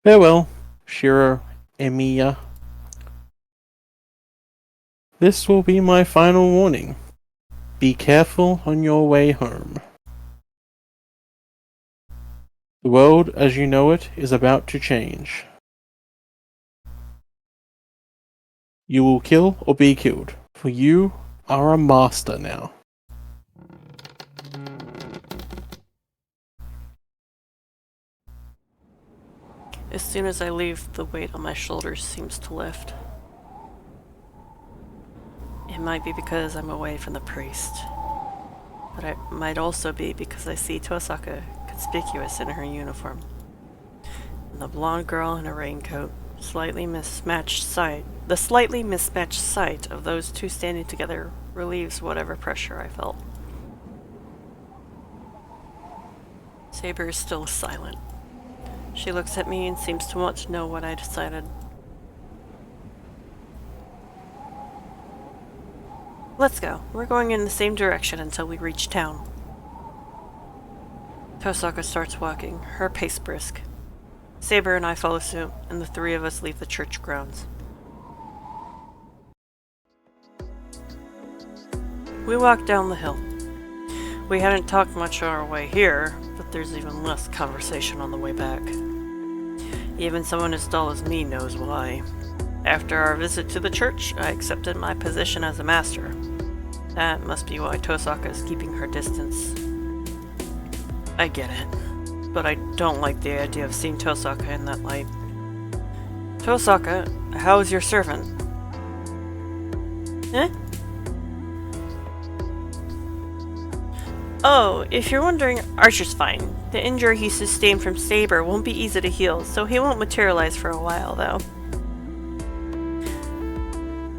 Farewell, Shiro Emiya. This will be my final warning. Be careful on your way home. The world as you know it is about to change. You will kill or be killed, for you are a master now. As soon as I leave, the weight on my shoulders seems to lift. It might be because I'm away from the priest. but it might also be because I see Tosaka conspicuous in her uniform. And the blonde girl in a raincoat, the slightly mismatched sight of those two standing together relieves whatever pressure I felt. Saber is still silent. She looks at me and seems to want to know what I decided. Let's go. We're going in the same direction until we reach town. Tosaka starts walking, her pace brisk. Saber and I follow suit, and the three of us leave the church grounds. We walk down the hill. We hadn't talked much on our way here, but there's even less conversation on the way back. Even someone as dull as me knows why. After our visit to the church, I accepted my position as a master. That must be why Tosaka is keeping her distance. I get it, but I don't like the idea of seeing Tosaka in that light. Tosaka, how is your servant? Eh? Oh, if you're wondering, Archer's fine. The injury he sustained from Saber won't be easy to heal, so he won't materialize for a while, though.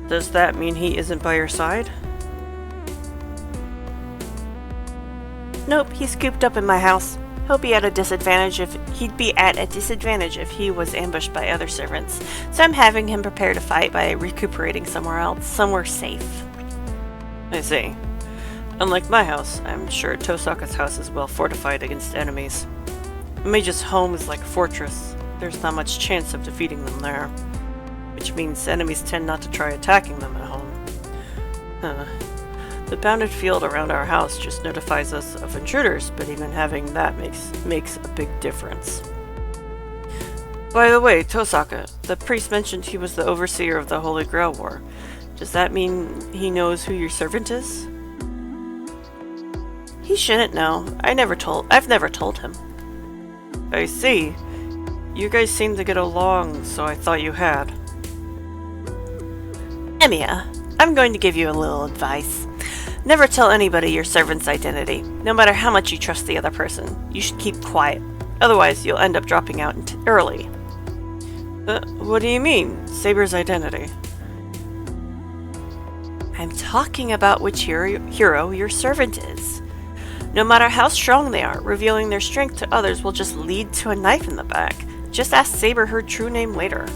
Does that mean he isn't by your side? Nope, he's cooped up in my house. He'd be at a disadvantage if he was ambushed by other servants, so I'm having him prepare to fight by recuperating somewhere else, somewhere safe. I see. Unlike my house, I'm sure Tosaka's house is well fortified against enemies. Mage's home is like a fortress. There's not much chance of defeating them there, which means enemies tend not to try attacking them at home. The bounded field around our house just notifies us of intruders, but even having that makes a big difference. By the way, Tosaka, the priest mentioned he was the overseer of the Holy Grail War. Does that mean he knows who your servant is? He shouldn't know. I've never told him. I see. You guys seem to get along, so I thought you had. Emiya, I'm going to give you a little advice. Never tell anybody your servant's identity, no matter how much you trust the other person. You should keep quiet, otherwise you'll end up dropping out early. What do you mean, Saber's identity? I'm talking about which hero your servant is. No matter how strong they are, revealing their strength to others will just lead to a knife in the back. Just ask Saber her true name later.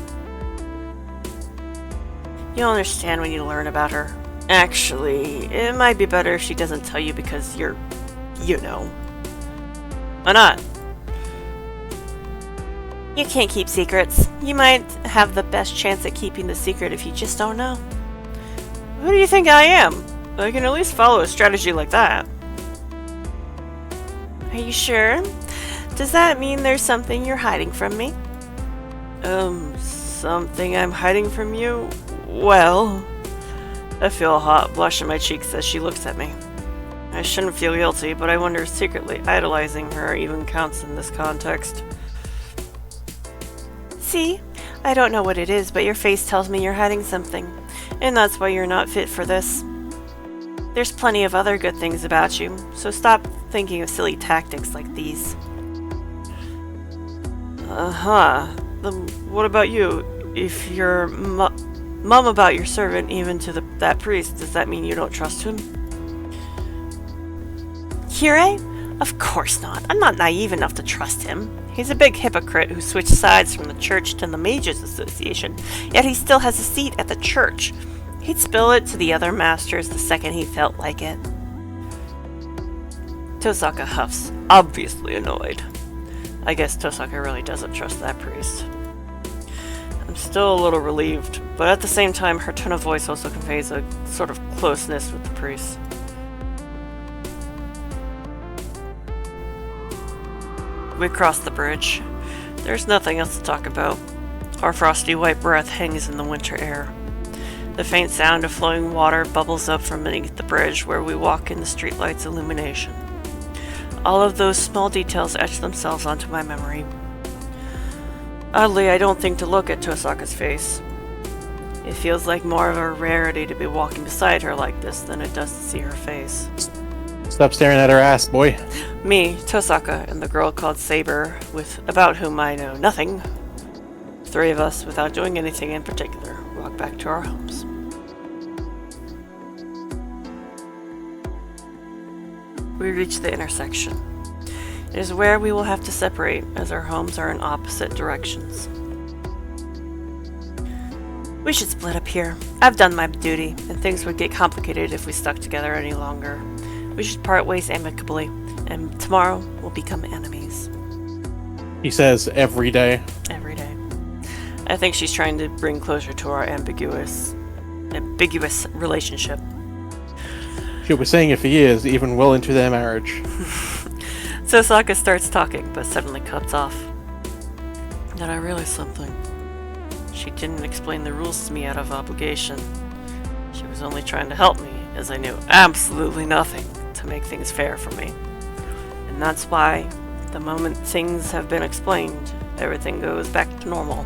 You'll understand when you learn about her. Actually, it might be better if she doesn't tell you because you know. Why not? You can't keep secrets. You might have the best chance at keeping the secret if you just don't know. Who do you think I am? I can at least follow a strategy like that. Are you sure? Does that mean there's something you're hiding from me? Something I'm hiding from you? Well... I feel a hot blush in my cheeks as she looks at me. I shouldn't feel guilty, but I wonder if secretly idolizing her even counts in this context. See? I don't know what it is, but your face tells me you're hiding something. And that's why you're not fit for this. There's plenty of other good things about you, so stop thinking of silly tactics like these. What about you? If you're mum about your servant even to that priest, does that mean you don't trust him? Kirei? Of course not. I'm not naive enough to trust him. He's a big hypocrite who switched sides from the church to the Mages Association, yet he still has a seat at the church. He'd spill it to the other masters the second he felt like it. Tosaka huffs, obviously annoyed. I guess Tosaka really doesn't trust that priest. I'm still a little relieved, but at the same time her tone of voice also conveys a sort of closeness with the priest. We cross the bridge. There's nothing else to talk about. Our frosty white breath hangs in the winter air. The faint sound of flowing water bubbles up from beneath the bridge where we walk in the streetlight's illumination. All of those small details etch themselves onto my memory. Oddly, I don't think to look at Tosaka's face. It feels like more of a rarity to be walking beside her like this than it does to see her face. Stop staring at her ass, boy. Me, Tosaka, and the girl called Saber, about whom I know nothing. Three of us, without doing anything in particular, walk back to our homes. We reach the intersection. It is where we will have to separate, as our homes are in opposite directions. We should split up here. I've done my duty, and things would get complicated if we stuck together any longer. We should part ways amicably, and tomorrow we'll become enemies. He says every day. Every day. I think she's trying to bring closure to our ambiguous relationship. She was saying it for years, even well into their marriage. Tosaka starts talking, but suddenly cuts off. Then I realized something. She didn't explain the rules to me out of obligation. She was only trying to help me, as I knew absolutely nothing to make things fair for me. And that's why, the moment things have been explained, everything goes back to normal.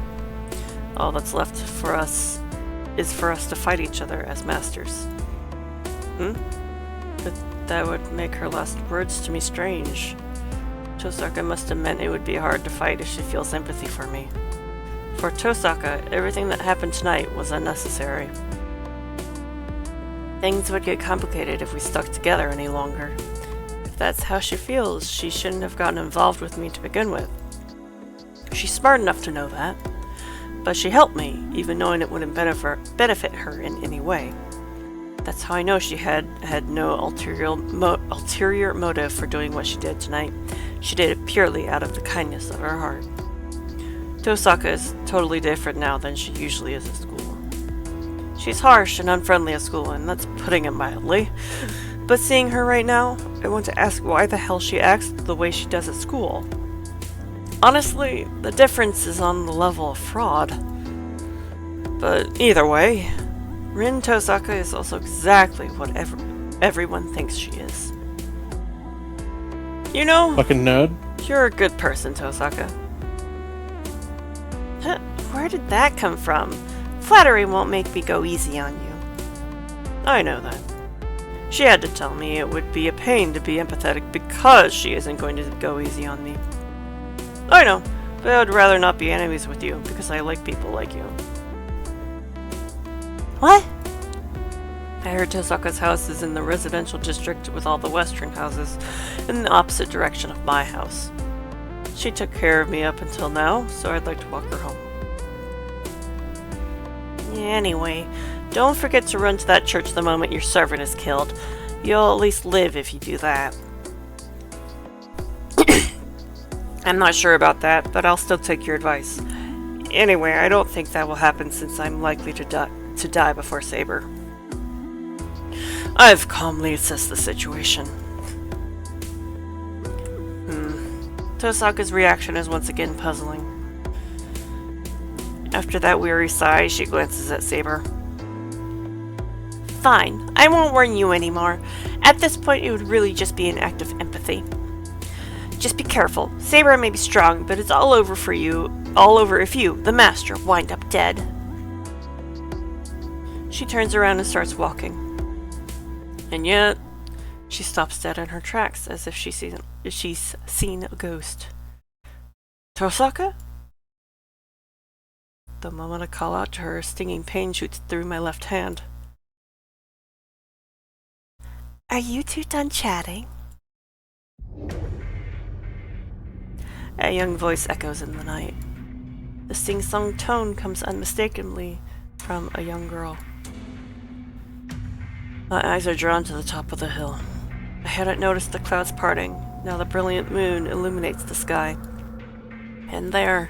All that's left for us is for us to fight each other as masters. But that would make her last words to me strange. Tosaka must have meant it would be hard to fight if she feels empathy for me. For Tosaka, everything that happened tonight was unnecessary. Things would get complicated if we stuck together any longer. If that's how she feels, she shouldn't have gotten involved with me to begin with. She's smart enough to know that. But she helped me, even knowing it wouldn't benefit her in any way. That's how I know she had no ulterior motive for doing what she did tonight. She did it purely out of the kindness of her heart. Tosaka is totally different now than she usually is at school. She's harsh and unfriendly at school, and that's putting it mildly. But seeing her right now, I want to ask why the hell she acts the way she does at school. Honestly, the difference is on the level of fraud. But either way, Rin Tosaka is also exactly what everyone thinks she is. You know, Fucking nerd. you're a good person, Tosaka. Huh, where did that come from? Flattery won't make me go easy on you. I know that. She had to tell me it would be a pain to be empathetic because she isn't going to go easy on me. I know, but I would rather not be enemies with you because I like people like you. What? I heard Tosaka's house is in the residential district with all the western houses in the opposite direction of my house. She took care of me up until now, so I'd like to walk her home. Anyway, don't forget to run to that church the moment your servant is killed. You'll at least live if you do that. I'm not sure about that, but I'll still take your advice. Anyway, I don't think that will happen since I'm likely to die before Saber. I've calmly assessed the situation. Tosaka's reaction is once again puzzling. After that weary sigh, she glances at Saber. Fine, I won't warn you anymore. At this point, it would really just be an act of empathy. Just be careful. Saber may be strong, but it's all over if you, the master, wind up dead. She turns around and starts walking. And yet, she stops dead in her tracks as if she's seen a ghost. Tosaka? The moment I call out to her, stinging pain shoots through my left hand. Are you two done chatting? A young voice echoes in the night. The sing-song tone comes unmistakably from a young girl. My eyes are drawn to the top of the hill. I hadn't noticed the clouds parting. Now the brilliant moon illuminates the sky. And there,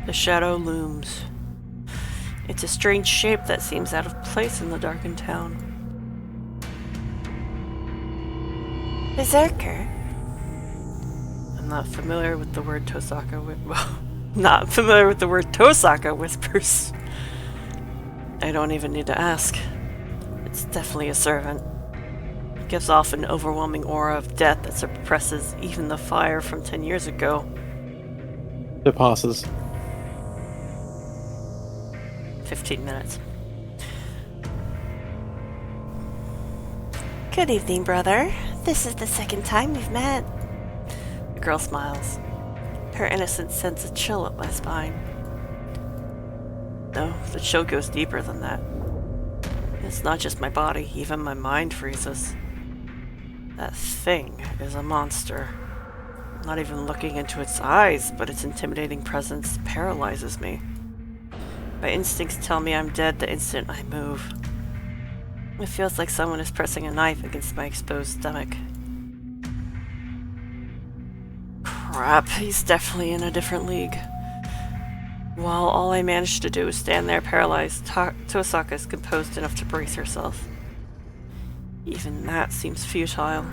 the shadow looms. It's a strange shape that seems out of place in the darkened town. Berserker? I'm not familiar with the word Tosaka whispers. I don't even need to ask. It's definitely a servant. It gives off an overwhelming aura of death that suppresses even the fire from 10 years ago. It passes. 15 minutes. Good evening, brother. This is the second time we've met. The girl smiles. Her innocence sends a chill up my spine. No, the chill goes deeper than that. It's not just my body, even my mind freezes. That thing is a monster. Not even looking into its eyes, but its intimidating presence paralyzes me. My instincts tell me I'm dead the instant I move. It feels like someone is pressing a knife against my exposed stomach. Crap, he's definitely in a different league. While all I managed to do is stand there paralyzed, Tosaka is composed enough to brace herself. Even that seems futile.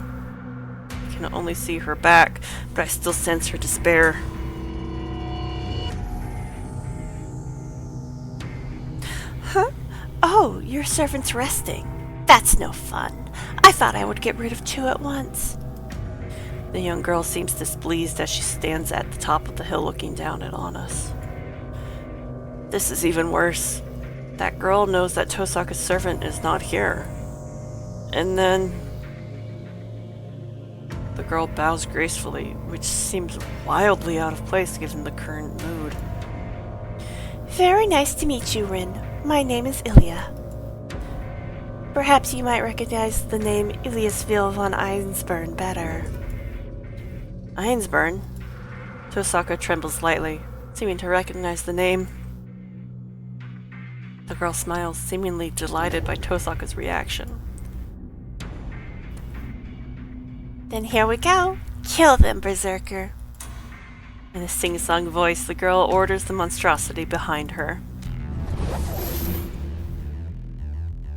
I can only see her back, but I still sense her despair. Huh? Oh, your servant's resting. That's no fun. I thought I would get rid of two at once. The young girl seems displeased as she stands at the top of the hill looking down on us. This is even worse. That girl knows that Tosaka's servant is not here. And then the girl bows gracefully, which seems wildly out of place given the current mood. Very nice to meet you, Rin. My name is Ilya. Perhaps you might recognize the name Ilyasville von Einsburn better. Einsburn? Tosaka trembles lightly, seeming to recognize the name. The girl smiles, seemingly delighted by Tosaka's reaction. Then here we go. Kill them, Berserker. In a sing-song voice, the girl orders the monstrosity behind her.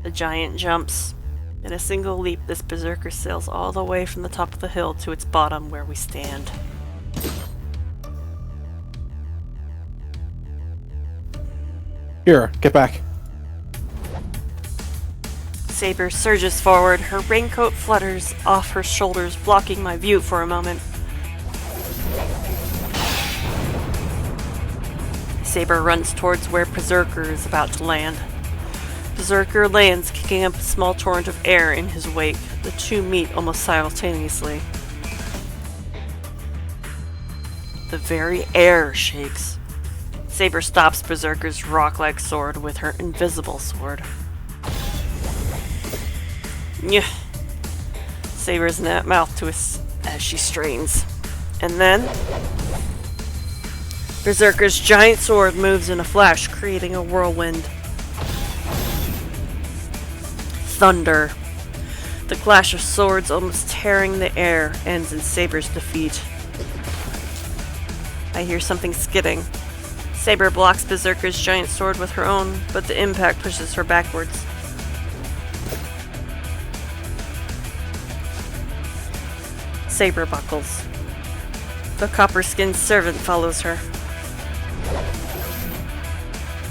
The giant jumps. In a single leap, this berserker sails all the way from the top of the hill to its bottom where we stand. Here, get back. Saber surges forward, her raincoat flutters off her shoulders, blocking my view for a moment. Saber runs towards where Berserker is about to land. Berserker lands, kicking up a small torrent of air in his wake. The two meet almost simultaneously. The very air shakes. Saber stops Berserker's rock-like sword with her invisible sword. Nyeh. Saber's mouth twists as she strains. And then Berserker's giant sword moves in a flash, creating a whirlwind. Thunder. The clash of swords almost tearing the air ends in Saber's defeat. I hear something skidding. Saber blocks Berserker's giant sword with her own, but the impact pushes her backwards. Saber buckles. The copper-skinned servant follows her.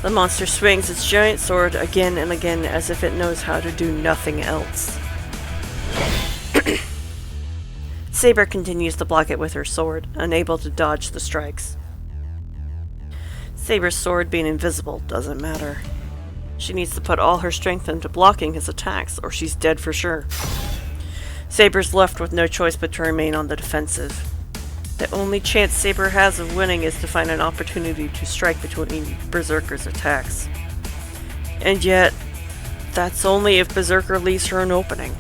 The monster swings its giant sword again and again as if it knows how to do nothing else. Saber continues to block it with her sword, unable to dodge the strikes. Saber's sword being invisible doesn't matter. She needs to put all her strength into blocking his attacks, or she's dead for sure. Saber's left with no choice but to remain on the defensive. The only chance Saber has of winning is to find an opportunity to strike between Berserker's attacks. And yet, that's only if Berserker leaves her an opening.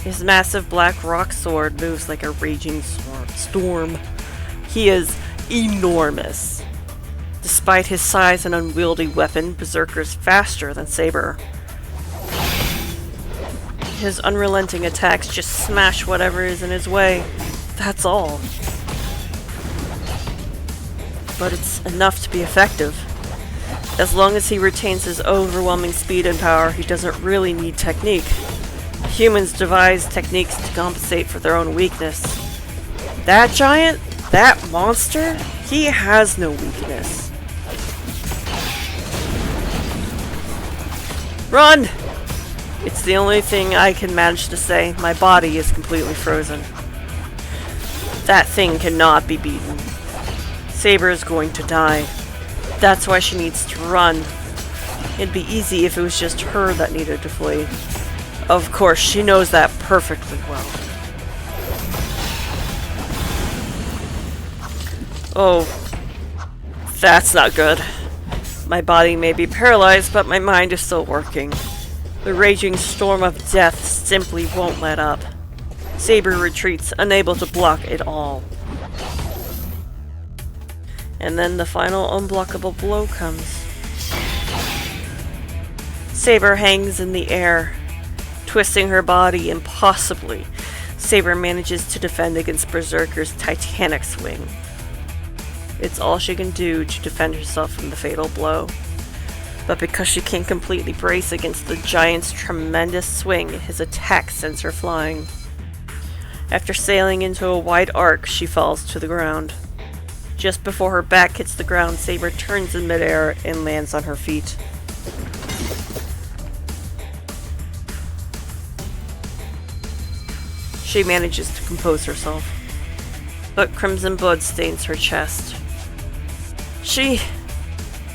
His massive black rock sword moves like a raging storm. He is enormous. Despite his size and unwieldy weapon, Berserker's faster than Saber. His unrelenting attacks just smash whatever is in his way. That's all. But it's enough to be effective. As long as he retains his overwhelming speed and power, he doesn't really need technique. Humans devise techniques to compensate for their own weakness. That giant, that monster, he has no weakness. Run! It's the only thing I can manage to say. My body is completely frozen. That thing cannot be beaten. Saber is going to die. That's why she needs to run. It'd be easy if it was just her that needed to flee. Of course, she knows that perfectly well. Oh, that's not good. My body may be paralyzed, but my mind is still working. The raging storm of death simply won't let up. Saber retreats, unable to block it all. And then the final unblockable blow comes. Saber hangs in the air, twisting her body impossibly. Saber manages to defend against Berserker's titanic swing. It's all she can do to defend herself from the fatal blow. But because she can't completely brace against the giant's tremendous swing, his attack sends her flying. After sailing into a wide arc, she falls to the ground. Just before her back hits the ground, Saber turns in midair and lands on her feet. She manages to compose herself, but crimson blood stains her chest.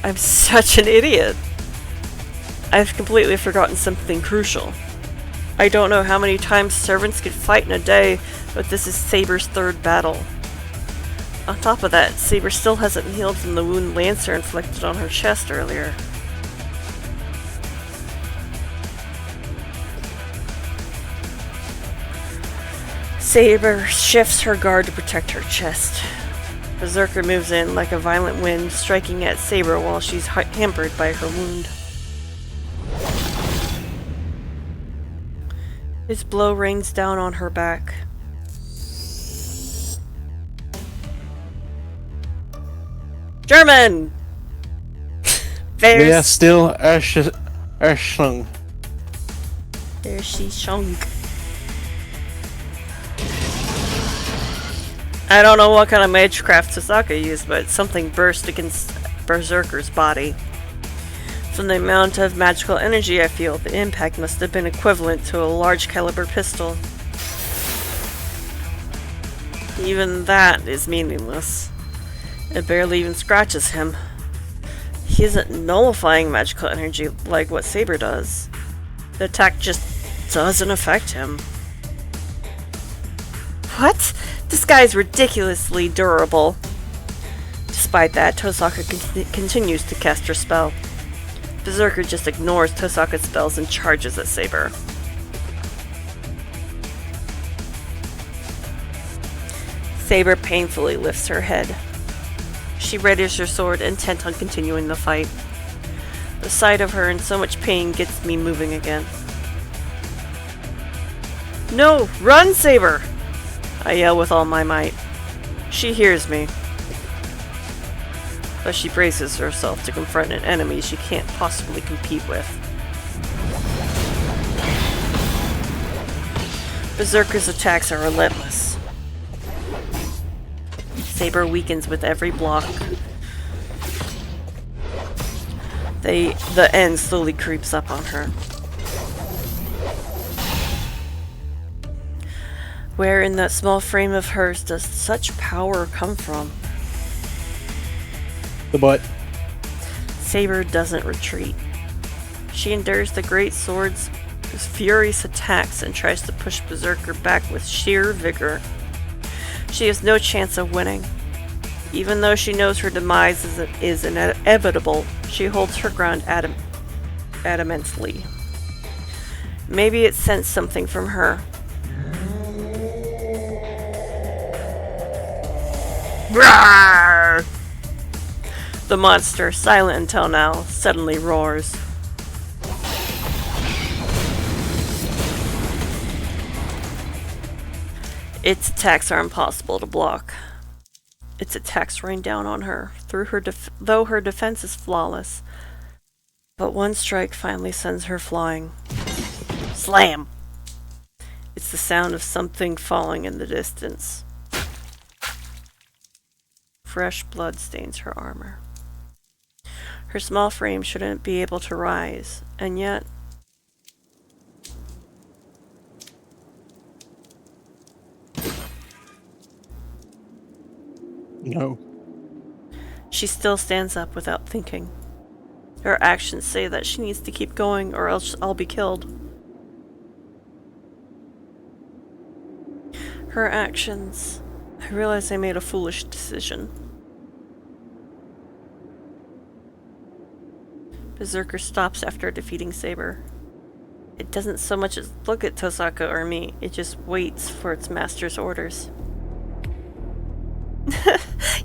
I'm such an idiot. I've completely forgotten something crucial. I don't know how many times servants could fight in a day, but this is Saber's third battle. On top of that, Saber still hasn't healed from the wound Lancer inflicted on her chest earlier. Saber shifts her guard to protect her chest. Berserker moves in like a violent wind, striking at Saber while she's hampered by her wound. His blow rains down on her back. German! We are still Erschung. There she shunk. I don't know what kind of magecraft Tosaka used, but something burst against Berserker's body. From the amount of magical energy I feel, the impact must have been equivalent to a large caliber pistol. Even that is meaningless. It barely even scratches him. He isn't nullifying magical energy like what Saber does. The attack just doesn't affect him. What? This guy's ridiculously durable. Despite that, Tosaka continues to cast her spell. Berserker just ignores Tosaka's spells and charges at Saber. Saber painfully lifts her head. She readies her sword, intent on continuing the fight. The sight of her in so much pain gets me moving again. No! Run, Saber! I yell with all my might. She hears me, but she braces herself to confront an enemy she can't possibly compete with. Berserker's attacks are relentless. Saber weakens with every block. The end slowly creeps up on her. Where in that small frame of hers does such power come from? The butt. Saber doesn't retreat. She endures the great sword's furious attacks and tries to push Berserker back with sheer vigor. She has no chance of winning. Even though she knows her demise is inevitable, she holds her ground adamantly. Maybe it sensed something from her. Roar! The monster, silent until now, suddenly roars. Its attacks are impossible to block. Its attacks rain down on her, though her defense is flawless. But one strike finally sends her flying. Slam! It's the sound of something falling in the distance. Fresh blood stains her armor. Her small frame shouldn't be able to rise, and yet... No. She still stands up without thinking. Her actions say that she needs to keep going or else I'll be killed. Her actions. I realize I made a foolish decision. Berserker stops after defeating Saber. It doesn't so much as look at Tosaka or me, it just waits for its master's orders.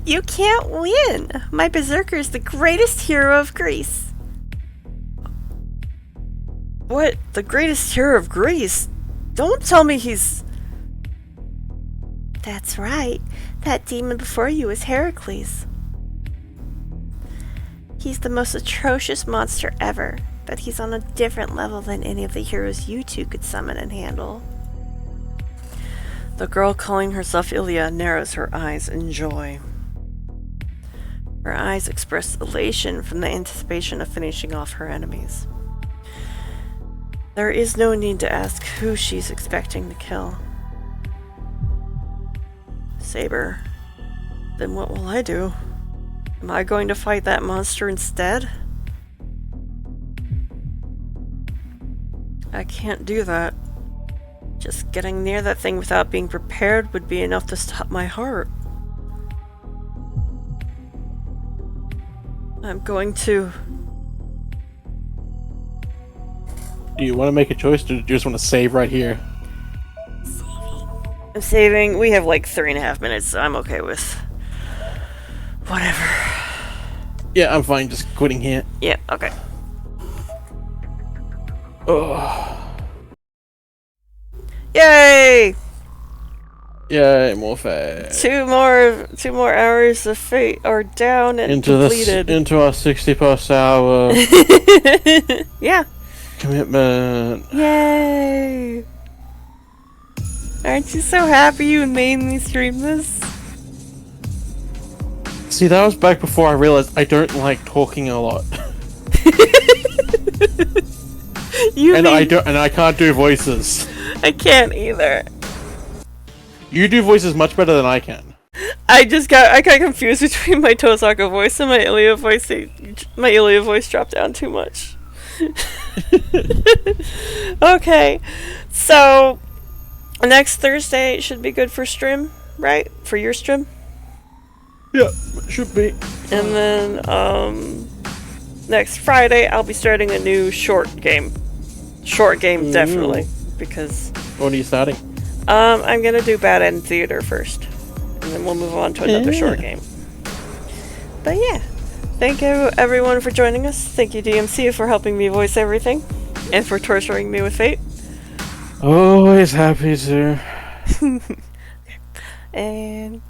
You can't win! My Berserker is the greatest hero of Greece. What? The greatest hero of Greece? Don't tell me he's... That's right. That demon before you is Heracles. He's the most atrocious monster ever, but he's on a different level than any of the heroes you two could summon and handle. The girl calling herself Ilya narrows her eyes in joy. Her eyes express elation from the anticipation of finishing off her enemies. There is no need to ask who she's expecting to kill. Saber. Then what will I do? Am I going to fight that monster instead? I can't do that. Just getting near that thing without being prepared would be enough to stop my heart. I'm going to... Do you want to make a choice, or do you just want to save right here? I'm saving. We have like 3.5 minutes, so I'm okay with... whatever. Yeah, I'm fine just quitting here. Yeah, okay. Oh. Yay! Yay, more fate. Two more hours of fate are down and completed. Into our 60+ hour Yeah. commitment. Yay! Aren't you so happy you made me stream this? See, that was back before I realized I don't like talking a lot. I can't do voices. I can't either. You do voices much better than I can. I got confused between my Tosaka voice and my Ilya voice. My Ilya voice dropped down too much. Okay, so next Thursday should be good for stream, right? For your stream? Yeah, should be. And then next Friday I'll be starting a new short game. Short game, definitely, because What are you starting? I'm gonna do Bad End Theater first, and then we'll move on to another short game. But yeah, thank you everyone for joining us. Thank you DMC for helping me voice everything, and for torturing me with fate. Always happy to. And